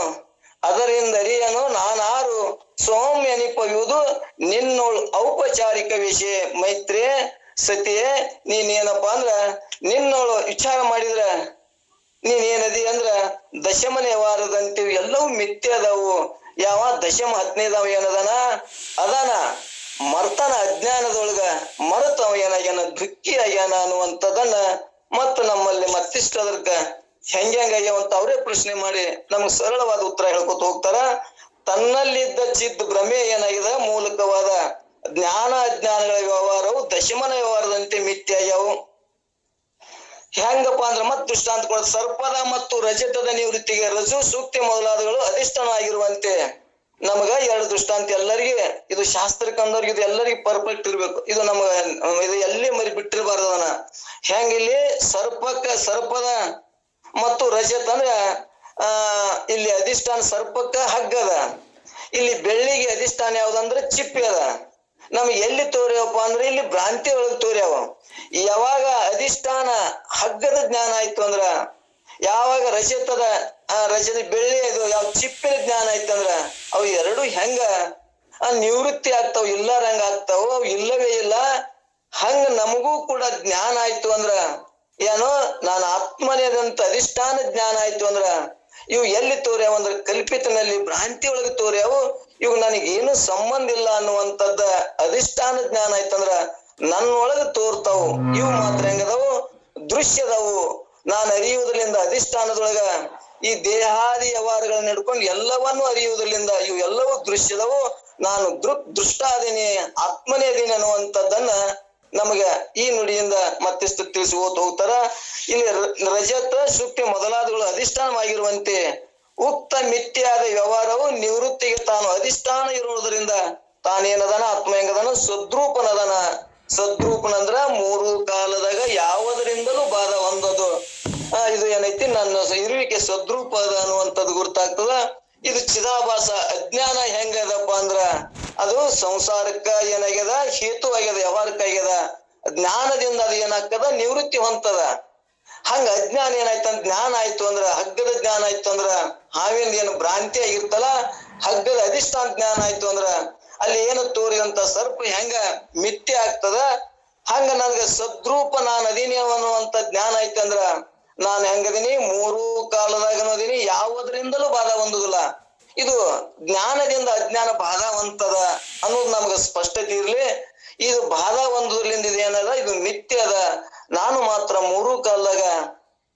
ಅದರಿಂದ ಅರಿಯನು ನಾನಾರು ಸೌಮ್ಯ ನಿಪಯುವುದು ನಿನ್ನೋಳು ಔಪಚಾರಿಕ ವಿಷಯ. ಮೈತ್ರಿ ಸತಿಯೇ ನೀನೇನಪ್ಪಾ ಅಂದ್ರ ನಿನ್ನೋಳು ವಿಚಾರ ಮಾಡಿದ್ರ ನೀನ್ ಏನದಿ ಅಂದ್ರ ದಶಮನೆ ವಾರದಂತೀವಿ ಎಲ್ಲವೂ ಮಿಥ್ಯ ಅದಾವು. ಯಾವ ದಶಮ 10ನೇದವ ಏನದಾನ ಅದಾನ ಮರ್ತಾನ ಅಜ್ಞಾನದೊಳಗ ಮರೆತವ ಏನಾಗ್ಯಾನ ದುಃಖಿ ಆಗ್ಯಾನ ಅನ್ನುವಂಥದ್ದನ್ನ ಮತ್ತ ನಮ್ಮಲ್ಲಿ ಮತ್ತಿಷ್ಟ ಅದಕ್ಕ ಹೆಂಗ್ಯಾವ ಅಂತ ಅವರೇ ಪ್ರಶ್ನೆ ಮಾಡಿ ನಮ್ಗೆ ಸರಳವಾದ ಉತ್ತರ ಹೇಳ್ಕೊತ ಹೋಗ್ತಾರ. ತನ್ನಲ್ಲಿದ್ದ ಚಿತ್ ಭ್ರಮೆ ಏನಾಗಿದೆ ಮೂಲಕವಾದ ಜ್ಞಾನ ಅಜ್ಞಾನಗಳ ವ್ಯವಹಾರವು ದಶಮನ ವ್ಯವಹಾರದಂತೆ ಮಿಥ್ಯ ಆಗ್ಯಾವು. ಹೆಂಗಪ್ಪ ಅಂದ್ರ ಮತ್ ದೃಷ್ಟಾಂತ ಕೊಡ, ಸರ್ಪದ ಮತ್ತು ರಜತದ ನಿವೃತ್ತಿಗೆ ರಜು ಸೂಕ್ತಿ ಮೊದಲಾದಗಳು ಅಧಿಷ್ಠಾನ ಆಗಿರುವಂತೆ ನಮಗ 2 ದೃಷ್ಟಾಂತ ಎಲ್ಲರಿಗೆ ಇದು ಶಾಸ್ತ್ರಕ್ಕಂದವ್ರಿಗೆ ಇದು ಎಲ್ಲರಿಗೂ ಪರ್ಫೆಕ್ಟ್ ಇರ್ಬೇಕು. ಇದು ನಮಗ ಇದು ಎಲ್ಲಿ ಮರಿ ಬಿಟ್ಟಿರ್ಬಾರ್ದವನ. ಹೆಂಗಿಲ್ಲಿ ಸರ್ಪದ ಮತ್ತು ರಜತ್ ಅಂದ್ರ ಇಲ್ಲಿ ಅಧಿಷ್ಠಾನ ಸರ್ಪಕ್ಕ ಹಗ್ಗದ, ಇಲ್ಲಿ ಬೆಳ್ಳಿಗೆ ಅಧಿಷ್ಠಾನ ಯಾವ್ದಂದ್ರೆ ಚಿಪ್ಪಿ ಅದ. ನಮ್ಗೆ ಎಲ್ಲಿ ತೋರ್ಯವಪ್ಪ ಅಂದ್ರೆ ಇಲ್ಲಿ ಭ್ರಾಂತಿ ಒಳಗ್ ತೋರ್ಯಾವ. ಯಾವಾಗ ಅಧಿಷ್ಠಾನ ಹಗ್ಗದ ಜ್ಞಾನ ಆಯ್ತು ಅಂದ್ರ, ಯಾವಾಗ ರಜತದ ಬೆಳ್ಳಿ ಇದು ಯಾವ ಚಿಪ್ಪಿನ ಜ್ಞಾನ ಆಯ್ತಂದ್ರ ಅವು ಎರಡು ಹೆಂಗ ನಿವೃತ್ತಿ ಆಗ್ತಾವ, ಇಲ್ಲಾರಂಗ ಆಗ್ತಾವ, ಅವು ಇಲ್ಲವೇ ಇಲ್ಲ. ಹಂಗ ನಮಗೂ ಕೂಡ ಜ್ಞಾನ ಆಯ್ತು ಅಂದ್ರ ಏನೋ ನಾನು ಆತ್ಮನೇದಂತ ಅಧಿಷ್ಠಾನ ಜ್ಞಾನ ಆಯ್ತು ಅಂದ್ರ ಇವು ಎಲ್ಲಿ ತೋರ್ಯಾವ ಅಂದ್ರ ಕಲ್ಪಿತನಲ್ಲಿ ಭ್ರಾಂತಿ ಒಳಗೆ ತೋರ್ಯಾವು. ಇವು ನನಗೇನು ಸಂಬಂಧ ಇಲ್ಲ ಅನ್ನುವಂಥದ್ದ ಅಧಿಷ್ಠಾನ ಜ್ಞಾನ ಆಯ್ತಂದ್ರ ನನ್ನೊಳಗ ತೋರ್ತಾವು. ಇವು ಮಾತ್ರ ಹೆಂಗದವು ದೃಶ್ಯದವು. ನಾನು ಅರಿಯುವುದರಿಂದ ಅಧಿಷ್ಠಾನದೊಳಗ ಈ ದೇಹಾದಿ ವ್ಯವಹಾರಗಳನ್ನ ಹಿಡ್ಕೊಂಡು ಎಲ್ಲವನ್ನೂ ಅರಿಯುವುದರಿಂದ ಇವು ಎಲ್ಲವೂ ದೃಶ್ಯದವು. ನಾನು ದೃಷ್ಟಾದೀನಿ, ಆತ್ಮನೇ ಅದೀನಿ ಅನ್ನುವಂಥದ್ದನ್ನ ನಮಗ ಈ ನುಡಿಯಿಂದ ಮತ್ತಿಷ್ಟು ತಿಳಿಸಿ ಹೋಗ್ತಾರ. ಇಲ್ಲಿ ರಜತ ಶುಕ್ತಿ ಮೊದಲಾದಗಳು ಅಧಿಷ್ಠಾನವಾಗಿರುವಂತೆ ಉಕ್ತ ಮಿಥ್ಯಾದ ವ್ಯವಹಾರವು ನಿವೃತ್ತಿಗೆ ತಾನು ಅಧಿಷ್ಠಾನ ಇರುವುದರಿಂದ ತಾನೇನದನ ಆತ್ಮ ಹೆಂಗದನ ಸದ್ರೂಪನದನ. ಸದ್ರೂಪನಂದ್ರ ಮೂರು ಕಾಲದಾಗ ಯಾವುದರಿಂದಲೂ ಬಾಧ ಹೊಂದದು. ಇದು ಏನೈತಿ ನನ್ನ ಇರುವಿಕೆ ಸದ್ರೂಪ ಅದ ಅನ್ನುವಂಥದ್ದು ಗುರ್ತಾಗ್ತದ. ಇದು ಚಿದಾಭಾಸ. ಅಜ್ಞಾನ ಹೆಂಗದಪ್ಪ ಅಂದ್ರ ಅದು ಸಂಸಾರಕ್ಕ ಏನಾಗ್ಯದ, ಹೇತು ಆಗ್ಯದ, ವ್ಯವಹಾರಕ್ಕಾಗ್ಯದ. ಜ್ಞಾನದಿಂದ ಅದು ಏನಾಗ್ತದ ನಿವೃತ್ತಿ ಹೊಂತದ. ಹಂಗ ಅಜ್ಞಾನ ಏನಾಯ್ತಂದ್ರ ಜ್ಞಾನ ಆಯ್ತು ಅಂದ್ರ, ಹಗ್ಗದ ಜ್ಞಾನ ಆಯ್ತು ಅಂದ್ರ ಹಾವಿಂದ ಏನು ಭ್ರಾಂತಿ ಆಗಿರ್ತಲ್ಲ, ಹಗ್ಗದ ಅಧಿಷ್ಠಾನ ಜ್ಞಾನ ಆಯ್ತು ಅಂದ್ರ ಅಲ್ಲಿ ಏನು ತೋರಿದಂತ ಸರ್ಪ ಹೆಂಗ ಮಿಥ್ಯೆ ಆಗ್ತದ, ಹಂಗ ನನ್ಗ ಸದ್ರೂಪ ನಾನು ಅದೀನಿ ಅನ್ನುವಂತ ಜ್ಞಾನ ಆಯ್ತಂದ್ರ ನಾನು ಹೆಂಗದೀನಿ ಮೂರು ಕಾಲದಾಗ ಅದೀನಿ, ಯಾವುದರಿಂದಲೂ ಬಾಧ ಹೊಂದುದಿಲ್ಲ. ಇದು ಜ್ಞಾನದಿಂದ ಅಜ್ಞಾನ ಬಾಧ ಹೊಂತದ ಅನ್ನೋದು ನಮ್ಗ ಸ್ಪಷ್ಟತೆ ಇರ್ಲಿ. ಇದು ಬಾಧ ಹೊಂದುದ್ರಿಂದ ಇದು ಏನದ, ಇದು ಮಿಥ್ಯ ಅದ. ನಾನು ಮಾತ್ರ ಮೂರು ಕಾಲದಾಗ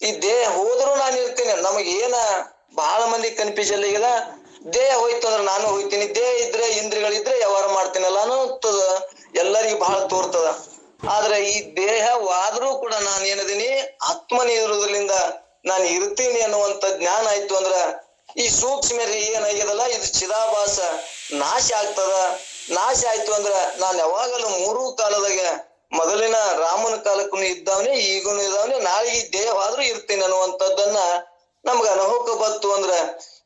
ಈ ದೇಹ ಹೋದ್ರು ನಾನು ಇರ್ತೀನಿ. ನಮಗ್ ಏನ ಬಹಳ ಮಂದಿ ಕನ್ಫ್ಯೂಷನ್ ಈಗದ, ದೇಹ ಹೋಯ್ತು ಅಂದ್ರೆ ನಾನು ಹೋಯ್ತೀನಿ, ದೇಹ ಇದ್ರೆ ಇಂದ್ರಿಯಗಳಿದ್ರೆ ವ್ಯವಹಾರ ಮಾಡ್ತೀನಲ್ಲ ಅನ್ನೋದು ಎಲ್ಲರಿಗೂ ಬಹಳ ತೋರ್ತದ. ಆದ್ರೆ ಈ ದೇಹವಾದ್ರೂ ಕೂಡ ನಾನು ಏನದೀನಿ ಆತ್ಮನೇ ಇರುವುದರಿಂದ ನಾನು ಇರ್ತೀನಿ ಅನ್ನುವಂತ ಜ್ಞಾನ ಆಯ್ತು ಅಂದ್ರ ಈ ಸೂಕ್ಷ್ಮ ಏನಾಗ್ಯದಲ್ಲ ಇದು ಚಿದಾಭಾಸ ನಾಶ ಆಗ್ತದ. ನಾಶ ಆಯ್ತು ಅಂದ್ರ ನಾನು ಯಾವಾಗಲೂ ಮೂರು ಕಾಲದಾಗ ಮೊದಲಿನ ರಾಮನ ಕಾಲಕ್ಕೂ ಇದ್ದವನೇ, ಈಗೂನು ಇದ್ದವನೇ, ನಾಳೆಗೆ ದೇಹವಾದ್ರೂ ಇರ್ತೀನಿ ಅನ್ನುವಂಥದ್ದನ್ನ ನಮ್ಗ ಅನುಭವಕ್ಕೆ ಬತ್ತು ಅಂದ್ರ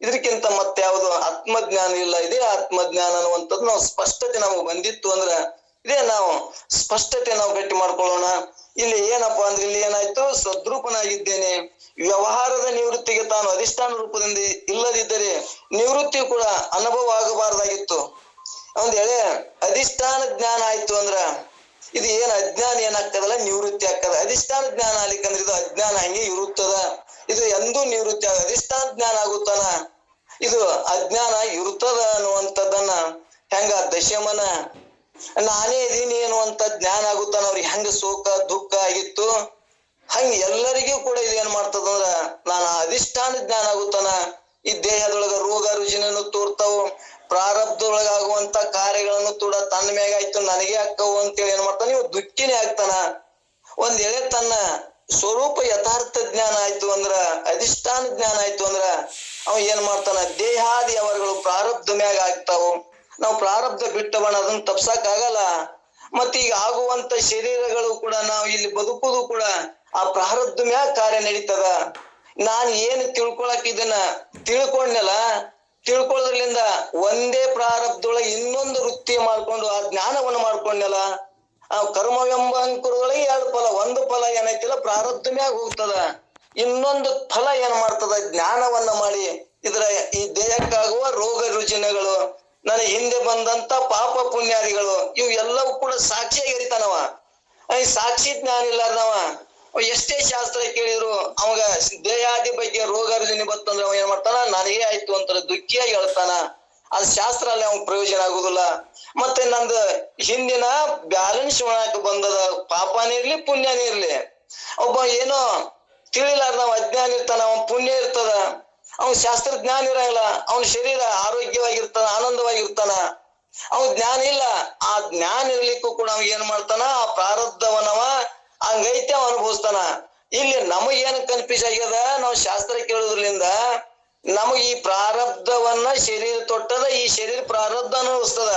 ಇದಕ್ಕಿಂತ ಮತ್ತೆ ಯಾವುದು ಆತ್ಮಜ್ಞಾನ ಇಲ್ಲ. ಇದೇ ಆತ್ಮಜ್ಞಾನ ಅನ್ನುವಂಥದ್ದು ನಾವು ಸ್ಪಷ್ಟತೆ ನಮಗ್ ಬಂದಿತ್ತು ಅಂದ್ರ ಇದೇ ನಾವು ಸ್ಪಷ್ಟತೆ ನಾವು ಗಟ್ಟಿ ಮಾಡ್ಕೊಳ್ಳೋಣ. ಇಲ್ಲಿ ಏನಪ್ಪಾ ಅಂದ್ರೆ ಇಲ್ಲಿ ಏನಾಯ್ತು, ಸದ್ರೂಪನಾಗಿದ್ದೇನೆ. ವ್ಯವಹಾರದ ನಿವೃತ್ತಿಗೆ ತಾನು ಅಧಿಷ್ಠಾನ ರೂಪದಿಂದ ಇಲ್ಲದಿದ್ದರೆ ನಿವೃತ್ತಿ ಕೂಡ ಅನುಭವ ಆಗಬಾರ್ದಾಗಿತ್ತು. ಒಂದ್ ವೇಳೆ ಅಧಿಷ್ಠಾನ ಜ್ಞಾನ ಆಯ್ತು ಅಂದ್ರ ಇದು ಏನ್ ಅಜ್ಞಾನ ಏನಾಗ್ತದಲ್ಲ ನಿವೃತ್ತಿ ಆಗ್ತದ. ಅಧಿಷ್ಠಾನ ಜ್ಞಾನ ಆಗ್ಲಿಕ್ಕಂದ್ರೆ ಇದು ಅಜ್ಞಾನ ಹಂಗೆ ಇರುತ್ತದ, ಇದು ಎಂದೂ ನಿವೃತ್ತಿ ಆಗ. ಅಧಿಷ್ಠಾನ ಜ್ಞಾನ ಆಗುತ್ತಾನ, ಇದು ಅಜ್ಞಾನ ಇರುತ್ತದ ಅನ್ನುವಂಥದ್ದನ್ನ ಹೆಂಗ ದಶಮನ ನಾನೇ ಇದೀನಿ ಅನ್ನುವಂತ ಜ್ಞಾನ ಆಗುತ್ತಾನ. ಅವ್ರಿಗೆ ಹೆಂಗ ಶೋಕ ದುಃಖ ಆಗಿತ್ತು ಹಂಗ ಎಲ್ಲರಿಗೂ ಕೂಡ ಇದು ಏನ್ ಮಾಡ್ತದಂದ್ರ ನಾನು ಅಧಿಷ್ಠಾನ ಜ್ಞಾನ ಆಗುತ್ತಾನ. ಈ ದೇಹದೊಳಗ ರೋಗ ರುಜಿನನ್ನು ತೋರ್ತಾವು, ಪ್ರಾರಬ್ಧದೊಳಗಾಗುವಂತ ಕಾರ್ಯಗಳನ್ನು ಕೂಡ ತನ್ನ ಮ್ಯಾಗ ಆಯ್ತು ನನಗೆ ಅಕ್ಕವು ಅಂತೇಳಿ ಏನ್ ಮಾಡ್ತಾನ, ಇವ್ ದುಃಖಿನೇ ಆಗ್ತಾನ. ಒಂದ್ ವೇಳೆ ತನ್ನ ಸ್ವರೂಪ ಯಥಾರ್ಥ ಜ್ಞಾನ ಆಯ್ತು ಅಂದ್ರ, ಅಧಿಷ್ಠಾನ ಜ್ಞಾನ ಆಯ್ತು ಅಂದ್ರ ಅವ ಏನ್ ಮಾಡ್ತಾನ, ದೇಹಾದಿ ಅವರುಗಳು ಪ್ರಾರಬ್ಧ ಮ್ಯಾಗ ಆಗ್ತಾವು. ನಾವು ಪ್ರಾರಬ್ಧ ಬಿಟ್ಟವಣ ಅದನ್ನ ತಪ್ಸಕ್ ಆಗಲ್ಲ. ಮತ್ತ ಈಗ ಆಗುವಂತ ಶರೀರಗಳು ಕೂಡ ನಾವು ಇಲ್ಲಿ ಬದುಕುದು ಕೂಡ ಆ ಪ್ರಾರಬ್ಧ ಮ್ಯಾಗ ಕಾರ್ಯ ನಡೀತದ. ನಾನ್ ಏನ್ ತಿಳ್ಕೊಳಕ್ ಇದನ್ನ ತಿಳ್ಕೊಂಡ್ನಲ್ಲ, ತಿಳ್ಕೊಳ್ಳೋದ್ರಿಂದ ಒಂದೇ ಪ್ರಾರಬ್ಧದೊಳಗೆ ಇನ್ನೊಂದು ವೃತ್ತಿ ಮಾಡ್ಕೊಂಡು ಆ ಜ್ಞಾನವನ್ನು ಮಾಡ್ಕೊಂಡ್ನಲ್ಲ, ಆ ಕರ್ಮವೆಂಬ ಅಂಕುರಗಳಿಗೆ ಎರಡು ಫಲ. ಒಂದು ಫಲ ಏನೈತಿಲ್ಲ ಪ್ರಾರಬ್ಧ ಮ್ಯಾಗ ಹೋಗ್ತದ, ಇನ್ನೊಂದು ಫಲ ಏನ್ ಮಾಡ್ತದ ಜ್ಞಾನವನ್ನ ಮಾಡಿ ಇದ್ರ ಈ ದೇಹಕ್ಕಾಗುವ ರೋಗ ರುಜಿನಗಳು, ನನಗೆ ಹಿಂದೆ ಬಂದಂತ ಪಾಪ ಪುಣ್ಯಾದಿಗಳು ಇವು ಎಲ್ಲವೂ ಕೂಡ ಸಾಕ್ಷಿಯಾಗಿ ಹರಿತಾನವ. ಈ ಸಾಕ್ಷಿ ಜ್ಞಾನ ಇಲ್ಲಾರ್ದವ ಎಷ್ಟೇ ಶಾಸ್ತ್ರ ಕೇಳಿದ್ರು ಅವಾಗ ದೇಹಾದಿ ಬಗ್ಗೆ ರೋಗ ರುಜಿನ ಬತ್ತಂದ್ರೆ ಅವ ಏನ್ ಮಾಡ್ತಾನ, ನನಗೇ ಆಯ್ತು ಅಂತಾರ ದುಃಖಿಯಾಗಿ ಹೇಳ್ತಾನ. ಅದ್ ಶಾಸ್ತ್ರ ಅಲ್ಲಿ ಅವ್ನ ಪ್ರಯೋಜನ ಆಗುದಿಲ್ಲ. ಮತ್ತೆ ನಂದು ಹಿಂದಿನ ಬ್ಯಾಲೆನ್ಸ್ ಮಾಡಕ್ ಬಂದದ, ಪಾಪನೇ ಇರ್ಲಿ ಪುಣ್ಯನೇ ಇರ್ಲಿ. ಒಬ್ಬ ಏನೋ ತಿಳಿಲಾರ್ದ ಅಜ್ಞಾನ ಇರ್ತಾನ, ಅವನ್ ಪುಣ್ಯ ಇರ್ತದ, ಅವನ್ ಶಾಸ್ತ್ರ ಜ್ಞಾನ ಇರಂಗಿಲ್ಲ, ಅವನ ಶರೀರ ಆರೋಗ್ಯವಾಗಿರ್ತಾನ, ಆನಂದವಾಗಿರ್ತಾನ. ಅವ್ ಜ್ಞಾನ ಇಲ್ಲ, ಆ ಜ್ಞಾನ ಇರ್ಲಿಕ್ಕೂ ಕೂಡ ಅವ್ ಏನ್ ಮಾಡ್ತಾನ, ಆ ಪ್ರಾರಬ್ಧವನವ ಹಂಗೈತೆ ಅವ ಅನುಭವಿಸ್ತಾನ. ಇಲ್ಲಿ ನಮಗೇನು ಕನ್ಫ್ಯೂಸ್ ಆಗ್ಯದ, ನಾವು ಶಾಸ್ತ್ರ ಕೇಳೋದ್ರಿಂದ ನಮಗ್ ಈ ಪ್ರಾರಬ್ಧವನ್ನ ಶರೀರ ತೊಟ್ಟದ, ಈ ಶರೀರ ಪ್ರಾರಬ್ಧ ಅನುಭವಿಸ್ತದ.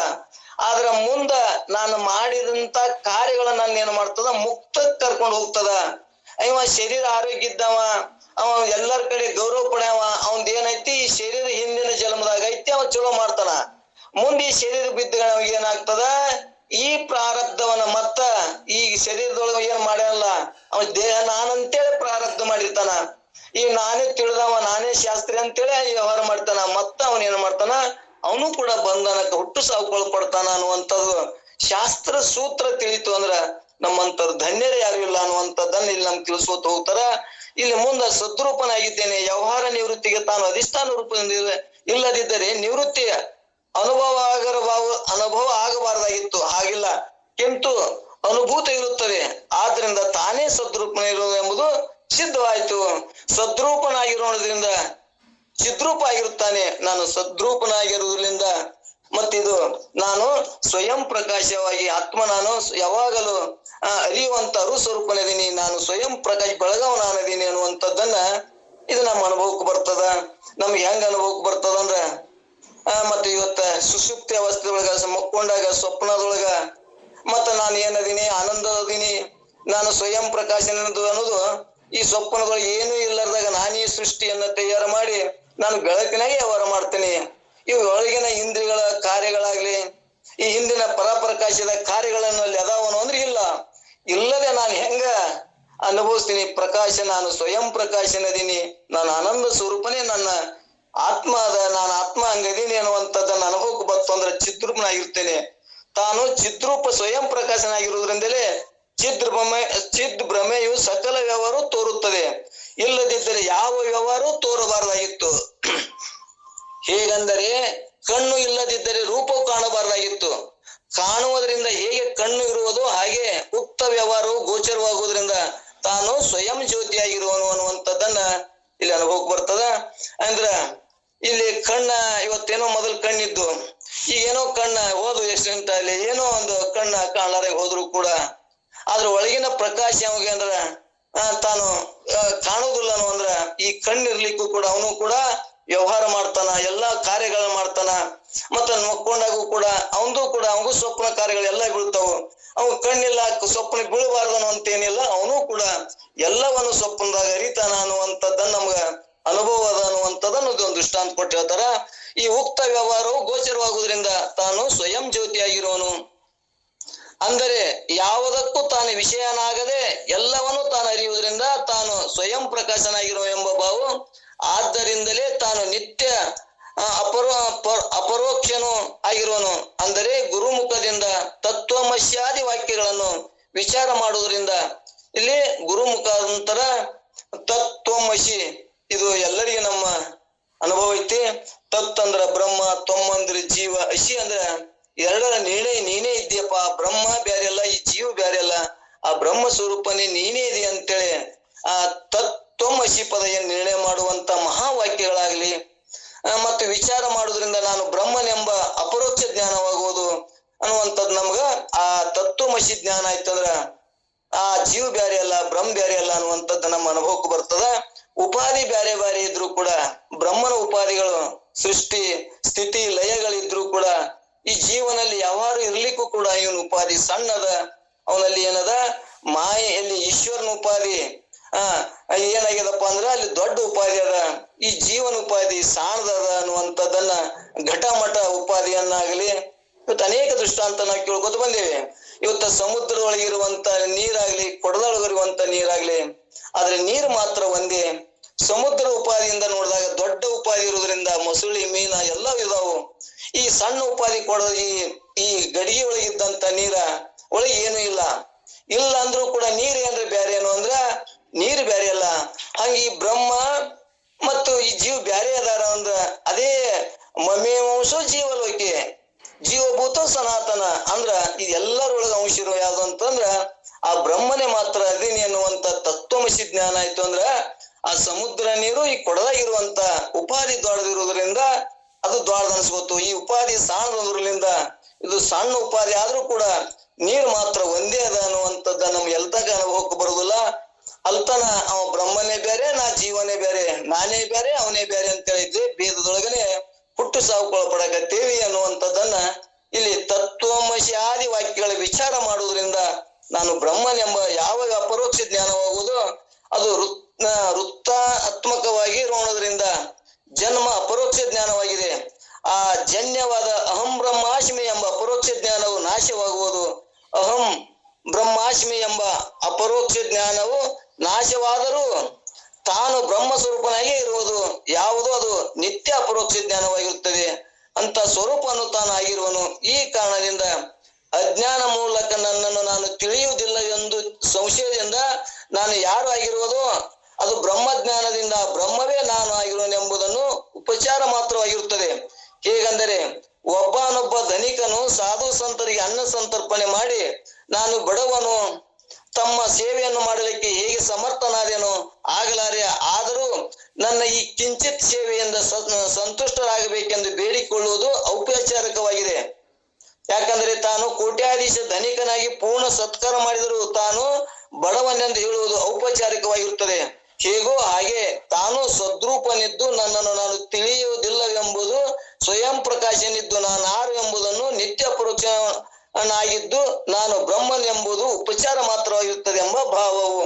ಆದ್ರ ಮುಂದ ನಾನು ಮಾಡಿದಂತ ಕಾರ್ಯಗಳನ್ನ ನನ್ನ ಏನ್ ಮಾಡ್ತದ, ಮುಕ್ತಕ್ ಕರ್ಕೊಂಡು ಹೋಗ್ತದ. ಇವ ಶರೀರ ಆರೋಗ್ಯ ಇದ್ದವ, ಅವ ಎಲ್ಲರ ಕಡೆ ಗೌರವ ಪಡ್ಯಾವ, ಅವಂದ ಏನೈತಿ ಈ ಶರೀರ ಹಿಂದಿನ ಜನ್ಮದಾಗ ಐತಿ, ಅವ ಚಲೋ ಮಾಡ್ತಾನ. ಮುಂದೆ ಈ ಶರೀರ ಬಿದ್ದ ಏನಾಗ್ತದ, ಈ ಪ್ರಾರಬ್ಧವನ್ನ ಮತ್ತ ಈ ಶರೀರದೊಳಗ ಏನ್ ಮಾಡ್ಯಾನಲ್ಲ ಅವ ದೇಹ ನಾನಂತೇಳಿ ಪ್ರಾರಬ್ಧ ಮಾಡಿರ್ತಾನ. ಈ ನಾನೇ ತಿಳಿದವ, ನಾನೇ ಶಾಸ್ತ್ರಿ ಅಂತೇಳಿ ವ್ಯವಹಾರ ಮಾಡ್ತಾನ. ಮತ್ತ ಅವನ್ ಏನ್ ಮಾಡ್ತಾನ, ಅವನು ಕೂಡ ಬಂಧನಕ್ಕೆ ಹುಟ್ಟು ಸಾವುಕೊಳ್ಪಡ್ತಾನ ಅನ್ನುವಂಥದ್ದು ಶಾಸ್ತ್ರ ಸೂತ್ರ ತಿಳಿತು ಅಂದ್ರ ನಮ್ಮಂತದ್ ಧನ್ಯರೇ ಯಾರು ಇಲ್ಲ ಅನ್ನುವಂಥದ್ದನ್ನ ಇಲ್ಲಿ ನಮ್ಗೆ ತಿಳಿಸ್ಕೊತ ಹೋಗ್ತಾರ. ಇಲ್ಲಿ ಮುಂದ ಸದ್ರೂಪನಾಗಿದ್ದೇನೆ, ವ್ಯವಹಾರ ನಿವೃತ್ತಿಗೆ ತಾನು ಅಧಿಷ್ಠಾನ ರೂಪದಿಂದ ಇಲ್ಲದಿದ್ದರೆ ನಿವೃತ್ತಿಯ ಅನುಭವ ಆಗಬಾರ್ದಾಗಿತ್ತು. ಹಾಗಿಲ್ಲ, ಕಿಂತು ಅನುಭೂತ ಇರುತ್ತದೆ. ಆದ್ರಿಂದ ತಾನೇ ಸದ್ರೂಪನಿರುವುದು ಎಂಬುದು ಸಿದ್ಧವಾಯಿತು. ಸದ್ರೂಪನಾಗಿರೋದ್ರಿಂದ ಚಿದ್ರೂಪ ಆಗಿರುತ್ತಾನೆ. ನಾನು ಸದ್ರೂಪನಾಗಿರುವುದರಿಂದ ಮತ್ತಿದು ನಾನು ಸ್ವಯಂ ಪ್ರಕಾಶವಾಗಿ ಆತ್ಮ, ನಾನು ಯಾವಾಗಲೂ ಅರಿಯುವಂತ ಅರುಸ್ವರೂಪನಿದ್ದೀನಿ, ನಾನು ಸ್ವಯಂ ಪ್ರಕಾಶ ಬೆಳಗಾವ್ ನಾನಿದ್ದೀನಿ ಅನ್ನುವಂಥದ್ದನ್ನ ಇದು ನಮ್ಮ ಅನುಭವಕ್ಕೆ ಬರ್ತದ. ನಮ್ಗೆ ಹೆಂಗ ಅನುಭವಕ್ಕೆ ಬರ್ತದ ಅಂದ್ರ ಮತ್ತೆ ಇವತ್ತ ಸುಷುಪ್ತಿ ಅವಸ್ಥೆದೊಳಗ ಮಕ್ಕೊಂಡಾಗ ಸ್ವಪ್ನದೊಳಗ ಮತ್ತ ನಾನು ಏನದೀನಿ, ಆನಂದದೀನಿ, ನಾನು ಸ್ವಯಂ ಪ್ರಕಾಶ ಅನ್ನೋದು ಈ ಸ್ವಪ್ನದೊಳಗೆ ಏನು ಇಲ್ಲದಾಗ ನಾನೀ ಸೃಷ್ಟಿಯನ್ನ ತಯಾರು ಮಾಡಿ ನಾನು ಬೆಳಕಿನಾಗೆ ವ್ಯವಹಾರ ಮಾಡ್ತೀನಿ. ಇವು ಒಳಗಿನ ಇಂದ್ರಿಯಗಳ ಕಾರ್ಯಗಳಾಗ್ಲಿ, ಈ ಹಿಂದಿನ ಪರಪ್ರಕಾಶದ ಕಾರ್ಯಗಳನ್ನು ಅಲ್ಲಿ ಅದಾವನು ಅಂದ್ರೆ ಇಲ್ಲ. ಇಲ್ಲದೆ ನಾನು ಹೆಂಗ ಅನುಭವಿಸ್ತೀನಿ ಪ್ರಕಾಶ, ನಾನು ಸ್ವಯಂ ಪ್ರಕಾಶನದೀನಿ, ನಾನು ಆನಂದ ಸ್ವರೂಪನೇ, ನನ್ನ ಆತ್ಮ ಅದ, ನಾನು ಆತ್ಮ ಹಂಗದೀನಿ ಅನ್ನುವಂಥದ್ದನ್ನ ಅನುಭವಕ್ಕೆ ಬತ್ತು ಅಂದ್ರೆ ಚಿದ್ರೂಪನಾಗಿರ್ತೇನೆ. ತಾನು ಚಿದ್ರೂಪ ಸ್ವಯಂ ಪ್ರಕಾಶನಾಗಿರುವುದರಿಂದಲೇ ಚಿದ್ ಭ್ರಮೆಯು ಸಕಲ ವ್ಯವಹಾರ ತೋರುತ್ತದೆ. ಇಲ್ಲದಿದ್ದರೆ ಯಾವ ವ್ಯವಹಾರ ತೋರಬಾರದಾಗಿತ್ತು. ಹೇಗೆಂದರೆ ಕಣ್ಣು ಇಲ್ಲದಿದ್ದರೆ ರೂಪವು ಕಾಣಬಾರದಾಗಿತ್ತು. ಕಾಣುವುದರಿಂದ ಹೇಗೆ ಕಣ್ಣು ಇರುವುದು ಹಾಗೆ ಉಕ್ತ ವ್ಯವಹಾರವು ಗೋಚರವಾಗುವುದರಿಂದ ತಾನು ಸ್ವಯಂ ಜ್ಯೋತಿಯಾಗಿರುವನು ಅನ್ನುವಂಥದ್ದನ್ನ ಇಲ್ಲಿ ಅನುಭವಕ್ಕೆ ಬರ್ತದ. ಅಂದ್ರ ಇಲ್ಲಿ ಕಣ್ಣ ಇವತ್ತೇನೋ ಮೊದಲು ಕಣ್ಣಿದ್ದು, ಈಗೇನೋ ಕಣ್ಣ ಹೋದು ಎಕ್ಸಿಡೆಂಟ್ ಅಲ್ಲಿ ಏನೋ ಒಂದು ಕಣ್ಣ ಕಾಣಲಾರೆ ಹೋದ್ರು ಕೂಡ ಅದ್ರ ಒಳಗಿನ ಪ್ರಕಾಶ ಯಾವಾಗ ಅಂದ್ರ ತಾನು ಕಾಣುವುದಿಲ್ಲ ಅಂದ್ರ ಈ ಕಣ್ಣಿರ್ಲಿಕ್ಕೂ ಕೂಡ ಅವನು ಕೂಡ ವ್ಯವಹಾರ ಮಾಡ್ತಾನ, ಎಲ್ಲಾ ಕಾರ್ಯಗಳನ್ನ ಮಾಡ್ತಾನ. ಮತ್ತ ಮಕ್ಕೊಂಡಾಗೂ ಕೂಡ ಅವಂಗೂ ಸ್ವಪ್ನ ಕಾರ್ಯಗಳೆಲ್ಲ ಬೀಳ್ತಾವ. ಅವ್ ಕಣ್ಣಿಲ್ಲ ಸ್ವಪ್ನ ಬೀಳಬಾರ್ದು ಅಂತೇನಿಲ್ಲ, ಅವನು ಕೂಡ ಎಲ್ಲವನ್ನು ಸ್ವಪ್ನದಾಗ ಅರಿತಾನ ಅನ್ನುವಂಥದ್ದನ್ನ ನಮ್ಗ ಅನುಭವ ಅದ ಅನ್ನುವಂಥದ್ದನ್ನು ಒಂದು ದೃಷ್ಟಾಂತ ಕೊಟ್ಟು ಹೇಳ್ತಾರ. ಈ ಉಕ್ತ ವ್ಯವಹಾರವು ಗೋಚರವಾಗುವುದರಿಂದ ತಾನು ಸ್ವಯಂ ಜ್ಯೋತಿಯಾಗಿರುವನು. ಅಂದರೆ ಯಾವುದಕ್ಕೂ ತಾನು ವಿಷಯನಾಗದೆ ಎಲ್ಲವನ್ನೂ ತಾನು ಅರಿಯುವುದರಿಂದ ತಾನು ಸ್ವಯಂ ಪ್ರಕಾಶನಾಗಿರುವ ಎಂಬ ಭಾವ. ಆದ್ದರಿಂದಲೇ ತಾನು ನಿತ್ಯ ಅಪರೋಕ್ಷನು ಆಗಿರುವನು. ಅಂದರೆ ಗುರುಮುಖದಿಂದ ತತ್ವಮಸ್ಯಾದಿ ವಾಕ್ಯಗಳನ್ನು ವಿಚಾರ ಮಾಡುವುದರಿಂದ ಇಲ್ಲಿ ಗುರುಮುಖಾಂತರ ತತ್ವಮಸಿ ಇದು ಎಲ್ಲರಿಗೂ ನಮ್ಮ ಅನುಭವ ಐತಿ. ತತ್ ಅಂದ್ರ ಬ್ರಹ್ಮ, ತ್ವಮ್ ಅಂದ್ರ ಜೀವ, ಅಸಿ ಅಂದ್ರ ಎರಡರ ನಿರ್ಣಯ ನೀನೇ ಇದ್ದೀಯಪ್ಪ. ಬ್ರಹ್ಮ ಬ್ಯಾರೆ ಅಲ್ಲ, ಈ ಜೀವ ಬ್ಯಾರೆ ಅಲ್ಲ, ಆ ಬ್ರಹ್ಮ ಸ್ವರೂಪನೇ ನೀನೇ ಇದೆ ಅಂತೇಳಿ ಆ ತತ್ವಮಸಿ ಪದ ಏನ್ ನಿರ್ಣಯ ಮಾಡುವಂತ ಮಹಾವಾಕ್ಯಗಳಾಗ್ಲಿ ಮತ್ತು ವಿಚಾರ ಮಾಡುವುದರಿಂದ ನಾನು ಬ್ರಹ್ಮನೆಂಬ ಅಪರೋಕ್ಷ ಜ್ಞಾನವಾಗುವುದು ಅನ್ನುವಂಥದ್ದು ನಮ್ಗ ಆ ತತ್ವಮಸಿ ಜ್ಞಾನ ಆಯ್ತಂದ್ರ ಆ ಜೀವ ಬ್ಯಾರೆ ಅಲ್ಲ, ಬ್ರಹ್ಮ ಬ್ಯಾರೆ ಅಲ್ಲ ಅನ್ನುವಂಥದ್ದು ನಮ್ಮ ಅನುಭವಕ್ಕೆ ಬರ್ತದ. ಉಪಾಧಿ ಬ್ಯಾರೆ ಬ್ಯಾರೆ ಇದ್ರು ಕೂಡ ಬ್ರಹ್ಮನ ಉಪಾಧಿಗಳು ಸೃಷ್ಟಿ ಸ್ಥಿತಿ ಲಯಗಳಿದ್ರು ಕೂಡ ಈ ಜೀವನಲ್ಲಿ ಯಾವಾರು ಇರ್ಲಿಕ್ಕೂ ಕೂಡ ಇವನ್ ಉಪಾಧಿ ಸಣ್ಣದ. ಅವನಲ್ಲಿ ಏನದ ಮಾಯೆಯಲ್ಲಿ ಈಶ್ವರನ ಉಪಾಧಿ ಏನಾಗ್ಯದಪ್ಪ ಅಂದ್ರ ಅಲ್ಲಿ ದೊಡ್ಡ ಉಪಾಧಿ ಅದ. ಈ ಜೀವನ ಉಪಾಧಿ ಸಾಣದ ಅನ್ನುವಂಥದ್ದನ್ನ ಘಟಮಠ ಉಪಾಧಿಯನ್ನಾಗಲಿ ಇವತ್ತು ಅನೇಕ ದೃಷ್ಟಾಂತ ನಾವು ಕೇಳ್ಕೊತ ಬಂದೇವೆ. ಇವತ್ತ ಸಮುದ್ರದೊಳಗಿರುವಂತ ನೀರಾಗ್ಲಿ, ಕೊಡದೊಳಗಿರುವಂತ ನೀರಾಗ್ಲಿ, ಆದ್ರೆ ನೀರು ಮಾತ್ರ ಒಂದೇ. ಸಮುದ್ರ ಉಪಾಧಿಯಿಂದ ನೋಡಿದಾಗ ದೊಡ್ಡ ಉಪಾಧಿ ಇರುವುದರಿಂದ ಮೊಸಳಿ, ಮೀನ ಎಲ್ಲ ಇದಾವು. ಈ ಸಣ್ಣ ಉಪಾಧಿ ಕೊಡೋ ಈ ಗಡಿಗೆ ಒಳಗಿದ್ದಂತ ನೀರ ಒಳಗೆ ಏನು ಇಲ್ಲ. ಇಲ್ಲ ಅಂದ್ರೂ ಕೂಡ ನೀರ್ ಏನ್ರಿ ಬ್ಯಾರೆ ಏನು ಅಂದ್ರ ನೀರ್ ಬ್ಯಾರೆ ಅಲ್ಲ. ಹಂಗ ಈ ಬ್ರಹ್ಮ ಮತ್ತು ಈ ಜೀವ ಬ್ಯಾರೆ ಅದಾರ ಅಂದ್ರ ಅದೇ ಮಮೇವಂಶೋ ಜೀವಲೋಕೆ ಜೀವಭೂತ ಸನಾತನ ಅಂದ್ರ ಇದೆಲ್ಲರೊಳಗ ಅಂಶ ಇರೋ ಯಾವ್ದು ಅಂತಂದ್ರ ಆ ಬ್ರಹ್ಮನೇ ಮಾತ್ರ ಅದೇನಿ ಅನ್ನುವಂತ ತತ್ವಮಸಿ ಜ್ಞಾನ ಆಯ್ತು ಅಂದ್ರ ಆ ಸಮುದ್ರ ನೀರು ಈ ಕೊಡದಾಗಿರುವಂತ ಉಪಾಧಿ ದೊಡ್ಡದಿರುವುದರಿಂದ ಅದು ದೊಡ್ಡದ ಅನ್ಸ್ಕೊತು. ಈ ಉಪಾಧಿ ಸಣ್ಣದ್ರಿಂದ ಇದು ಸಣ್ಣ ಉಪಾಧಿ ಆದ್ರೂ ಕೂಡ ನೀರ್ ಮಾತ್ರ ಒಂದೇ ಅದ ಅನ್ನುವಂಥದ್ದ ನಮ್ಗೆ ಎಲ್ತಕ ಅನುಭವಕ್ಕೆ ಬರುದಿಲ್ಲ. ಅಲ್ತನ ಅವ ಬ್ರಹ್ಮನೇ ಬೇರೆ, ನಾ ಜೀವನೇ ಬೇರೆ, ನಾನೇ ಬೇರೆ ಅವನೇ ಬೇರೆ ಅಂತ ಹೇಳಿದ್ವಿ. ಭೇದದೊಳಗನೆ ಹುಟ್ಟು ಸಾವುಕೊಳಪಡಕತ್ತೇವಿ ಅನ್ನುವಂಥದ್ದನ್ನ ಇಲ್ಲಿ ತತ್ವಮಸಿ ಆದಿ ವಾಕ್ಯಗಳ ವಿಚಾರ ಮಾಡುವುದರಿಂದ ನಾನು ಬ್ರಹ್ಮನೆಂಬ ಯಾವಾಗ ಅಪರೋಕ್ಷ ಜ್ಞಾನವಾಗುವುದು ಅದು ವೃತ್ತಾತ್ಮಕವಾಗಿ ಇರೋದ್ರಿಂದ ಜನ್ಮ ಅಪರೋಕ್ಷ ಜ್ಞಾನವಾಗಿದೆ. ಆ ಜನ್ಯವಾದ ಅಹಂ ಬ್ರಹ್ಮ ಬ್ರಹ್ಮಾಸ್ಮಿ ಎಂಬ ಪರೋಕ್ಷ ಜ್ಞಾನವು ನಾಶವಾಗುವುದು. ಅಹಂ ಬ್ರಹ್ಮಾಸ್ಮಿ ಎಂಬ ಅಪರೋಕ್ಷ ಜ್ಞಾನವು ನಾಶವಾದರೂ ತಾನು ಬ್ರಹ್ಮ ಸ್ವರೂಪನಾಗಿ ಇರುವುದು ಯಾವುದು? ಅದು ನಿತ್ಯ ಅಪರೋಕ್ಷ ಜ್ಞಾನವಾಗಿರುತ್ತದೆ. ಅಂತ ಸ್ವರೂಪನು ತಾನು ಆಗಿರುವನು. ಈ ಕಾರಣದಿಂದ ಅಜ್ಞಾನ ಮೂಲಕ ನನ್ನನ್ನು ನಾನು ತಿಳಿಯುವುದಿಲ್ಲ ಎಂದು ಸಂಶಯದಿಂದ ನಾನು ಯಾರು ಆಗಿರುವುದು? ಅದು ಬ್ರಹ್ಮಜ್ಞಾನದಿಂದ ಬ್ರಹ್ಮವೇ ನಾನು ಆಗಿರುವನೆಂಬುದನ್ನು ಉಪಚಾರ ಮಾತ್ರವಾಗಿರುತ್ತದೆ. ಹೇಗೆಂದರೆ ಒಬ್ಬನೊಬ್ಬ ಧನಿಕನು ಸಾಧು ಸಂತರಿಗೆ ಅನ್ನ ಸಂತರ್ಪಣೆ ಮಾಡಿ ನಾನು ಬಡವನು ತಮ್ಮ ಸೇವೆಯನ್ನು ಮಾಡಲಿಕ್ಕೆ ಹೇಗೆ ಸಮರ್ಥನಾದೇನೋ ಆಗಲಾರೆ, ಆದರೂ ನನ್ನ ಈ ಕಿಂಚಿತ್ ಸೇವೆಯಿಂದ ಸಂತುಷ್ಟರಾಗಬೇಕೆಂದು ಬೇಡಿಕೊಳ್ಳುವುದು ಔಪಚಾರಿಕವಾಗಿದೆ. ಯಾಕಂದ್ರೆ ತಾನು ಕೋಟ್ಯಾಧೀಶ ಧನಿಕನಾಗಿ ಪೂರ್ಣ ಸತ್ಕಾರ ಮಾಡಿದರೂ ತಾನು ಬಡವನೆಂದು ಹೇಳುವುದು ಔಪಚಾರಿಕವಾಗಿರುತ್ತದೆ. ಹೇಗೋ ಹಾಗೆ ತಾನು ಸದ್ರೂಪನಿದ್ದು ನನ್ನನ್ನು ನಾನು ತಿಳಿಯುವುದಿಲ್ಲವೆಂಬುದು, ಸ್ವಯಂ ಪ್ರಕಾಶನಿದ್ದು ನಾನು ಯಾರು ಎಂಬುದನ್ನು ನಿತ್ಯ ಪರೋಕ್ಷನಾಗಿದ್ದು ನಾನು ಬ್ರಹ್ಮನ್ ಎಂಬುದು ಉಪಚಾರ ಮಾತ್ರವಾಗಿರುತ್ತದೆ ಎಂಬ ಭಾವವು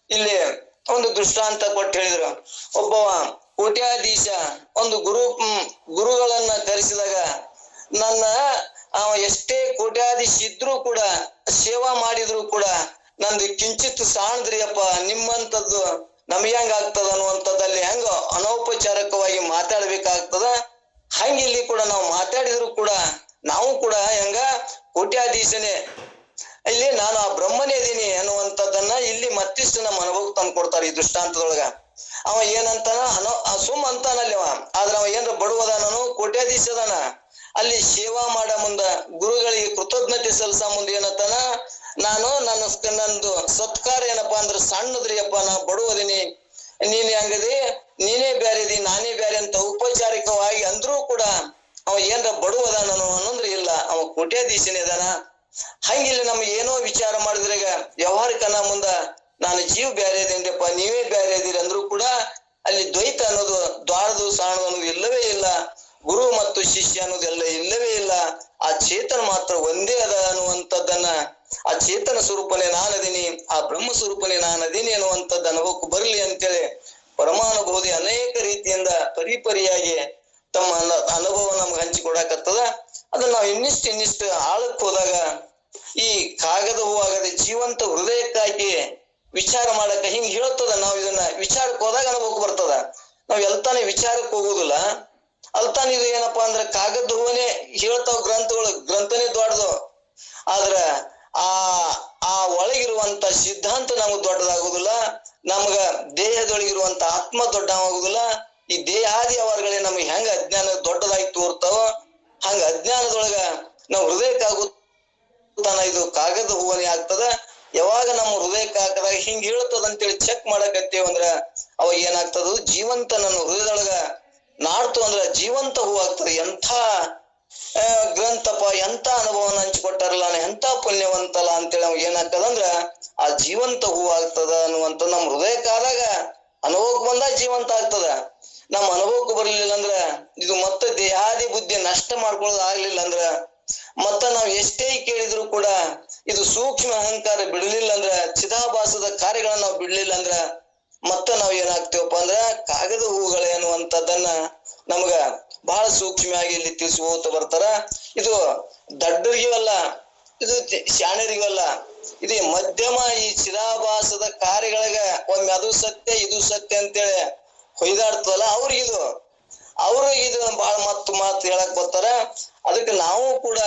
ಇಲ್ಲಿ ಒಂದು ದೃಷ್ಟಾಂತ ಕೊಟ್ಟು ಹೇಳಿದ್ರು. ಒಬ್ಬ ಕೋಟ್ಯಾಧೀಶ ಒಂದು ಗುರುಗಳನ್ನ ಕರೆಸಿದಾಗ, ನನ್ನ ಎಷ್ಟೇ ಕೋಟ್ಯಾಧೀಶ ಇದ್ರೂ ಕೂಡ ಸೇವಾ ಮಾಡಿದ್ರು ಕೂಡ ನಂದು ಕಿಂಚಿತ್ ಸಾಣದ್ರಿಯಪ್ಪ, ನಿಮ್ಮಂತದ್ದು ನಮ್ಗೆ ಹೆಂಗ ಆಗ್ತದ ಅನ್ನುವಂಥದ್ದಲ್ಲಿ ಹೆಂಗ ಅನೌಪಚಾರಿಕವಾಗಿ ಮಾತಾಡ್ಬೇಕಾಗ್ತದ. ಹಂಗ ಇಲ್ಲಿ ಕೂಡ ನಾವು ಮಾತಾಡಿದ್ರು ಕೂಡ ನಾವು ಕೂಡ ಹೆಂಗ ಕೋಟ್ಯಾಧೀಶನೇ, ಇಲ್ಲಿ ನಾನು ಆ ಬ್ರಹ್ಮನೇ ಇದೀನಿ ಅನ್ನುವಂಥದ್ದನ್ನ ಇಲ್ಲಿ ಮತ್ತಿಷ್ಟು ನಮ್ಮ ಅನುಭವಕ್ಕೆ ತಂದು ಕೊಡ್ತಾರೆ ಈ ದೃಷ್ಟಾಂತದೊಳಗ. ಅವ ಏನಂತಾನ ಸುಮ್ ಅಂತಾನಲ್ಲಿ ಅವ, ಆದ್ರ ಅವ ಏನ್ರ ಬಡವದಾನನು ಕೋಟ್ಯಾಧೀಶದಾನ. ಅಲ್ಲಿ ಸೇವಾ ಮಾಡ ಮುಂದ ಗುರುಗಳಿಗೆ ಕೃತಜ್ಞತೆ ಸಲ್ಲಿಸ ಮುಂದೆ ಏನಂತಾನ, ನಂದು ಸತ್ಕಾರ ಏನಪ್ಪಾ ಅಂದ್ರೆ ಸಣ್ಣದ್ರಿಯಪ್ಪ, ನಾ ಬಡವದೀನಿ, ನೀನ್ ಹೆಂಗದಿ, ನೀನೇ ಬ್ಯಾರೆ ಇದಿ, ನಾನೇ ಬ್ಯಾರೆ ಅಂತ ಔಪಚಾರಿಕವಾಗಿ ಅಂದ್ರೂ ಕೂಡ ಅವ ಏನ್ರ ಬಡವದಾನನು ಅನ್ನಂದ್ರೆ ಇಲ್ಲ, ಅವ ಕೋಟ್ಯಾಧೀಶನೇ ಅದಾನ. ಹಂಗಿಲ್ಲ ನಮ್ಗೆ ಏನೋ ವಿಚಾರ ಮಾಡಿದ್ರೆ ಈಗ ವ್ಯವಹಾರಿಕನ ಮುಂದ ನಾನು ಜೀವ ಬ್ಯಾರೆ ಇದೇನ್ರಿಪ್ಪ, ನೀವೇ ಬ್ಯಾರೆ ಇದೀರಿ ಅಂದ್ರೂ ಕೂಡ ಅಲ್ಲಿ ದ್ವೈತ ಅನ್ನೋದು ದ್ವಾರದು ಸಾಣದು ಅನ್ನೋದು ಇಲ್ಲವೇ ಇಲ್ಲ. ಗುರು ಮತ್ತು ಶಿಷ್ಯ ಅನ್ನೋದೆಲ್ಲ ಇಲ್ಲವೇ ಇಲ್ಲ. ಆ ಚೇತನ ಮಾತ್ರ ಒಂದೇ ಅದ ಅನ್ನುವಂಥದ್ದನ್ನ, ಆ ಚೇತನ ಸ್ವರೂಪನೇ ನಾನದೀನಿ, ಆ ಬ್ರಹ್ಮ ಸ್ವರೂಪನೇ ನಾನದೀನಿ ಅನ್ನುವಂಥದ್ದು ಅನುಭವಕ್ಕೆ ಬರಲಿ ಅಂತೇಳಿ ಪರಮಾನುಭೂತಿ ಅನೇಕ ರೀತಿಯಿಂದ ಪರಿಪರಿಯಾಗಿ ತಮ್ಮ ಅನುಭವ ನಮ್ಗೆ ಹಂಚಿಕೊಡಕತ್ತದ. ಅದನ್ನ ನಾವು ಇನ್ನಿಷ್ಟು ಆಳಕ್ಕೆ ಹೋದಾಗ ಈ ಕಾಗದ ಹೂವಾಗದೆ ಜೀವಂತ ಹೃದಯಕ್ಕಾಗಿ ವಿಚಾರ ಮಾಡಕ ಹಿಂಗ್ ಹೇಳ್ತದ. ನಾವು ಇದನ್ನ ವಿಚಾರಕ್ಕೆ ಹೋದಾಗ ಅನುಭವಕ್ಕೆ ಬರ್ತದ. ನಾವ್ ಎಲ್ತಾನೆ ವಿಚಾರಕ್ಕೆ ಹೋಗುದಿಲ್ಲ. ಅಲ್ತಾನ ಇದು ಏನಪ್ಪಾ ಅಂದ್ರೆ ಕಾಗದ ಹೂವನೇ ಹೇಳ್ತಾವ ಗ್ರಂಥಗಳು, ಗ್ರಂಥನೇ ದೊಡ್ಡದು. ಆದ್ರ ಆ ಒಳಗಿರುವಂತ ಸಿದ್ಧಾಂತ ನಮಗ್ ದೊಡ್ಡದಾಗುದಿಲ್ಲ. ನಮ್ಗ ದೇಹದೊಳಗಿರುವಂತ ಆತ್ಮ ದೊಡ್ಡವಾಗುದಿಲ್ಲ. ಈ ದೇಹಾದಿ ಅವರುಗಳೇ ನಮ್ಗೆ ಹೆಂಗ ಅಜ್ಞಾನ ದೊಡ್ಡದಾಗಿ ತೋರ್ತಾವ, ಹಂಗ ಅಜ್ಞಾನದೊಳಗ ನಾವು ಹೃದಯಕ್ಕಾಗುತ್ತಾನ ಇದು ಕಾಗದ ಹೂವನೇ ಆಗ್ತದ. ಯಾವಾಗ ನಮ್ಮ ಹೃದಯಕ್ಕೆ ಹಾಕದಾಗ ಹಿಂಗ್ ಹೇಳ್ತದ ಅಂತೇಳಿ ಚೆಕ್ ಮಾಡಕತ್ತೇವಂದ್ರ ಅವಾಗ ಏನಾಗ್ತದ, ಜೀವಂತ ನನ್ನ ಹೃದಯದೊಳಗ ನಾಡ್ತು ಅಂದ್ರ ಜೀವಂತ ಹೂ ಆಗ್ತದೆ. ಎಂಥ ಗ್ರಂಥಪ್ಪ, ಎಂಥ ಅನುಭವನ ಹಂಚಿಕೊಟ್ಟಾರಲ್ಲ, ಎಂಥ ಪುಣ್ಯವಂತಲ್ಲ ಅಂತೇಳಿ ನಮ್ಗೆ ಏನಾಗ್ತದಂದ್ರ ಆ ಜೀವಂತ ಹೂ ಆಗ್ತದ ಅನ್ನುವಂತ ನಮ್ಮ ಹೃದಯಕ್ಕಾದಾಗ ಅನುಭವಕ್ಕೆ ಬಂದಾಗ ಜೀವಂತ ಆಗ್ತದ. ನಮ್ಮ ಅನುಭವಕ್ಕೆ ಬರ್ಲಿಲ್ಲ ಅಂದ್ರ ಇದು ಮತ್ತೆ ದೇಹಾದಿ ಬುದ್ಧಿ ನಷ್ಟ ಮಾಡ್ಕೊಳ್ಳೋದು ಆಗ್ಲಿಲ್ಲ ಅಂದ್ರ, ಮತ್ತ ನಾವ್ ಎಷ್ಟೇ ಕೇಳಿದ್ರು ಕೂಡ ಇದು ಸೂಕ್ಷ್ಮ ಅಹಂಕಾರ ಬಿಡ್ಲಿಲ್ಲ ಅಂದ್ರ, ಚಿದಾಭಾಸದ ಕಾರ್ಯಗಳನ್ನ ನಾವು ಬಿಡ್ಲಿಲ್ಲ ಅಂದ್ರ ಮತ್ತ ನಾವ್ ಏನಾಗ್ತೇವಪ್ಪ ಅಂದ್ರ ಕಾಗದ ಹೂವುಗಳೇ ಅನ್ನುವಂಥದ್ದನ್ನ ನಮ್ಗ ಬಹಳ ಸೂಕ್ಷ್ಮವಾಗಿ ಇಲ್ಲಿ ತಿಳಿಸ್ಕೋತ ಬರ್ತಾರ. ಇದು ದಡ್ಡರಿಗೂ ಅಲ್ಲ, ಇದು ಶಾಣರಿಗೂ ಅಲ್ಲ, ಇದು ಮಧ್ಯಮ ಈ ಚಿದಾಭಾಸದ ಕಾರ್ಯಗಳಿಗೆ ಒಮ್ಮೆ ಅದು ಸತ್ಯ ಇದು ಸತ್ಯ ಅಂತೇಳಿ ಹೊಯ್ದಾಡ್ತದಲ್ಲ ಅವ್ರಿಗಿದು ಬಹಳ ಮಾತು ಹೇಳಕ್ ಬರ್ತಾರ. ಅದಕ್ಕೆ ನಾವು ಕೂಡ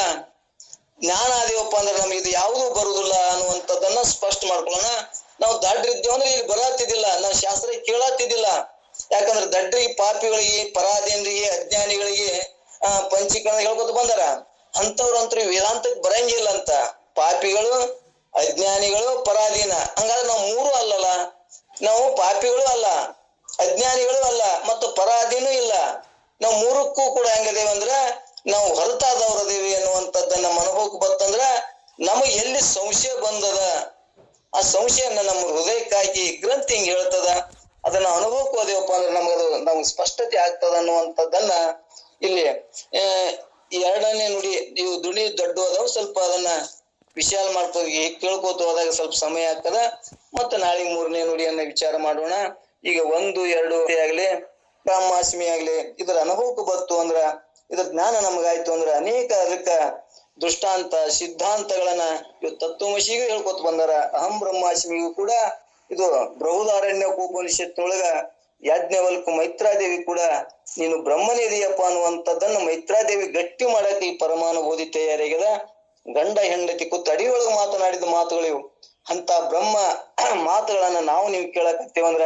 ಜ್ಞಾನ ಆದೇವಪ್ಪ ಅಂದ್ರೆ ನಮ್ಗೆ ಇದು ಯಾವುದೂ ಬರುದಿಲ್ಲ ಅನ್ನುವಂಥದ್ದನ್ನ ಸ್ಪಷ್ಟ ಮಾಡ್ಕೊಳ್ಳೋಣ. ನಾವು ದಡ್ರಿದ್ದೇವ ಅಂದ್ರೆ ಇಲ್ಲಿ ಬರತ್ತಿದ್ದಿಲ್ಲ, ನಾವು ಶಾಸ್ತ್ರ ಕೇಳತ್ತಿದ್ದಿಲ್ಲ. ಯಾಕಂದ್ರೆ ದಡ್ರಿಗೆ, ಪಾಪಿಗಳಿಗೆ, ಪರಾಧೀನರಿಗೆ, ಅಜ್ಞಾನಿಗಳಿಗೆ ಪಂಚೀಕರಣ ಹೇಳ್ಕೊತ ಬಂದಾರ. ಅಂತವ್ರಂತೂ ವೇದಾಂತಕ್ಕೆ ಬರಂಗಿಲ್ಲ ಅಂತ. ಪಾಪಿಗಳು, ಅಜ್ಞಾನಿಗಳು, ಪರಾಧೀನ, ಹಂಗಾದ್ರೆ ನಾವು ಮೂರು ಅಲ್ಲಲ್ಲ. ನಾವು ಪಾಪಿಗಳು ಅಲ್ಲ, ಅಜ್ಞಾನಿಗಳು ಅಲ್ಲ, ಮತ್ತು ಪರಾಧೀನೂ ಇಲ್ಲ. ನಾವು ಮೂರಕ್ಕೂ ಕೂಡ ಹೆಂಗದೇವಿ ಅಂದ್ರ ನಾವು ಹೊರತಾದವ್ರದೇವಿ ಅನ್ನುವಂಥದ್ದನ್ನ ಅನುಭವಕ್ಕೆ ಬರ್ತಂದ್ರ ನಮಗ್ ಎಲ್ಲಿ ಸಂಶಯ ಬಂದದ ಆ ಸಂಶಯನ ನಮ್ಮ ಹೃದಯಕ್ಕಾಗಿ ಗ್ರಂಥಿ ಹಿಂಗ್ ಹೇಳ್ತದ. ಅದನ್ನ ಅನುಭವಕ್ಕೆ ಹೋದೇವಪ್ಪ ಅಂದ್ರೆ ನಮ್ಗೆ ಸ್ಪಷ್ಟತೆ ಆಗ್ತದ ಅನ್ನುವಂಥದ್ದನ್ನ ಇಲ್ಲಿ ಎರಡನೇ ನುಡಿ ಇವು ದುಡಿ ದೊಡ್ಡ ಹೋದವು. ಸ್ವಲ್ಪ ಅದನ್ನ ವಿಶಾಲ ಮಾಡ್ಕೋ ಕೇಳ್ಕೋತ ಹೋದಾಗ ಸ್ವಲ್ಪ ಸಮಯ ಆಗ್ತದ. ಮತ್ತೆ ನಾಳೆ ಮೂರನೇ ನುಡಿಯನ್ನ ವಿಚಾರ ಮಾಡೋಣ. ಈಗ 1, 2 ಆಗ್ಲಿ ಬ್ರಹ್ಮಾಸ್ಮಿ ಆಗ್ಲಿ ಇದರ ಅನುಭವಕ್ಕೆ ಬಂತು ಅಂದ್ರ ಇದ್ರ ಜ್ಞಾನ ನಮಗಾಯ್ತು ಅಂದ್ರೆ ಅನೇಕ ಅದಕ್ಕ ದೃಷ್ಟಾಂತ ಸಿದ್ಧಾಂತಗಳನ್ನ ಇವ್ ತತ್ವಮಸಿಗೂ ಹೇಳ್ಕೊತ ಬಂದಾರ. ಅಹಂ ಬ್ರಹ್ಮಾಸ್ಮಿಗೂ ಕೂಡ ಇದು ಬೃಹದಾರಣ್ಯ ಉಪನಿಷತ್ತಿನೊಳಗ ಯಾಜ್ಞವಲ್ಕು ಮೈತ್ರಾದೇವಿ ಕೂಡ ನೀನು ಬ್ರಹ್ಮನಿದೆಯಪ್ಪ ಅನ್ನುವಂಥದ್ದನ್ನ ಮೈತ್ರಾದೇವಿ ಗಟ್ಟಿ ಮಾಡಕ್ಕೆ ಈ ಪರಮಾನುಭೂತಿ ತಯಾರಿಗದ. ಗಂಡ ಹೆಂಡತಿ ಕೂತ್ ಅಡಿಯೊಳಗ ಮಾತನಾಡಿದ ಮಾತುಗಳು ಇವು. ಅಂತ ಬ್ರಹ್ಮ ಮಾತುಗಳನ್ನ ನಾವು ನೀವು ಕೇಳಕತ್ತೇವಂದ್ರ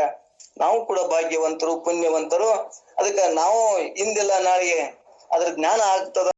ನಾವು ಕೂಡ ಭಾಗ್ಯವಂತರು, ಪುಣ್ಯವಂತರು. ಅದಕ್ಕ ನಾವು ಇಂದಿಲ್ಲ ನಾಳೆಗೆ ಅದ್ರ ಜ್ಞಾನ ಆಗ್ತದ.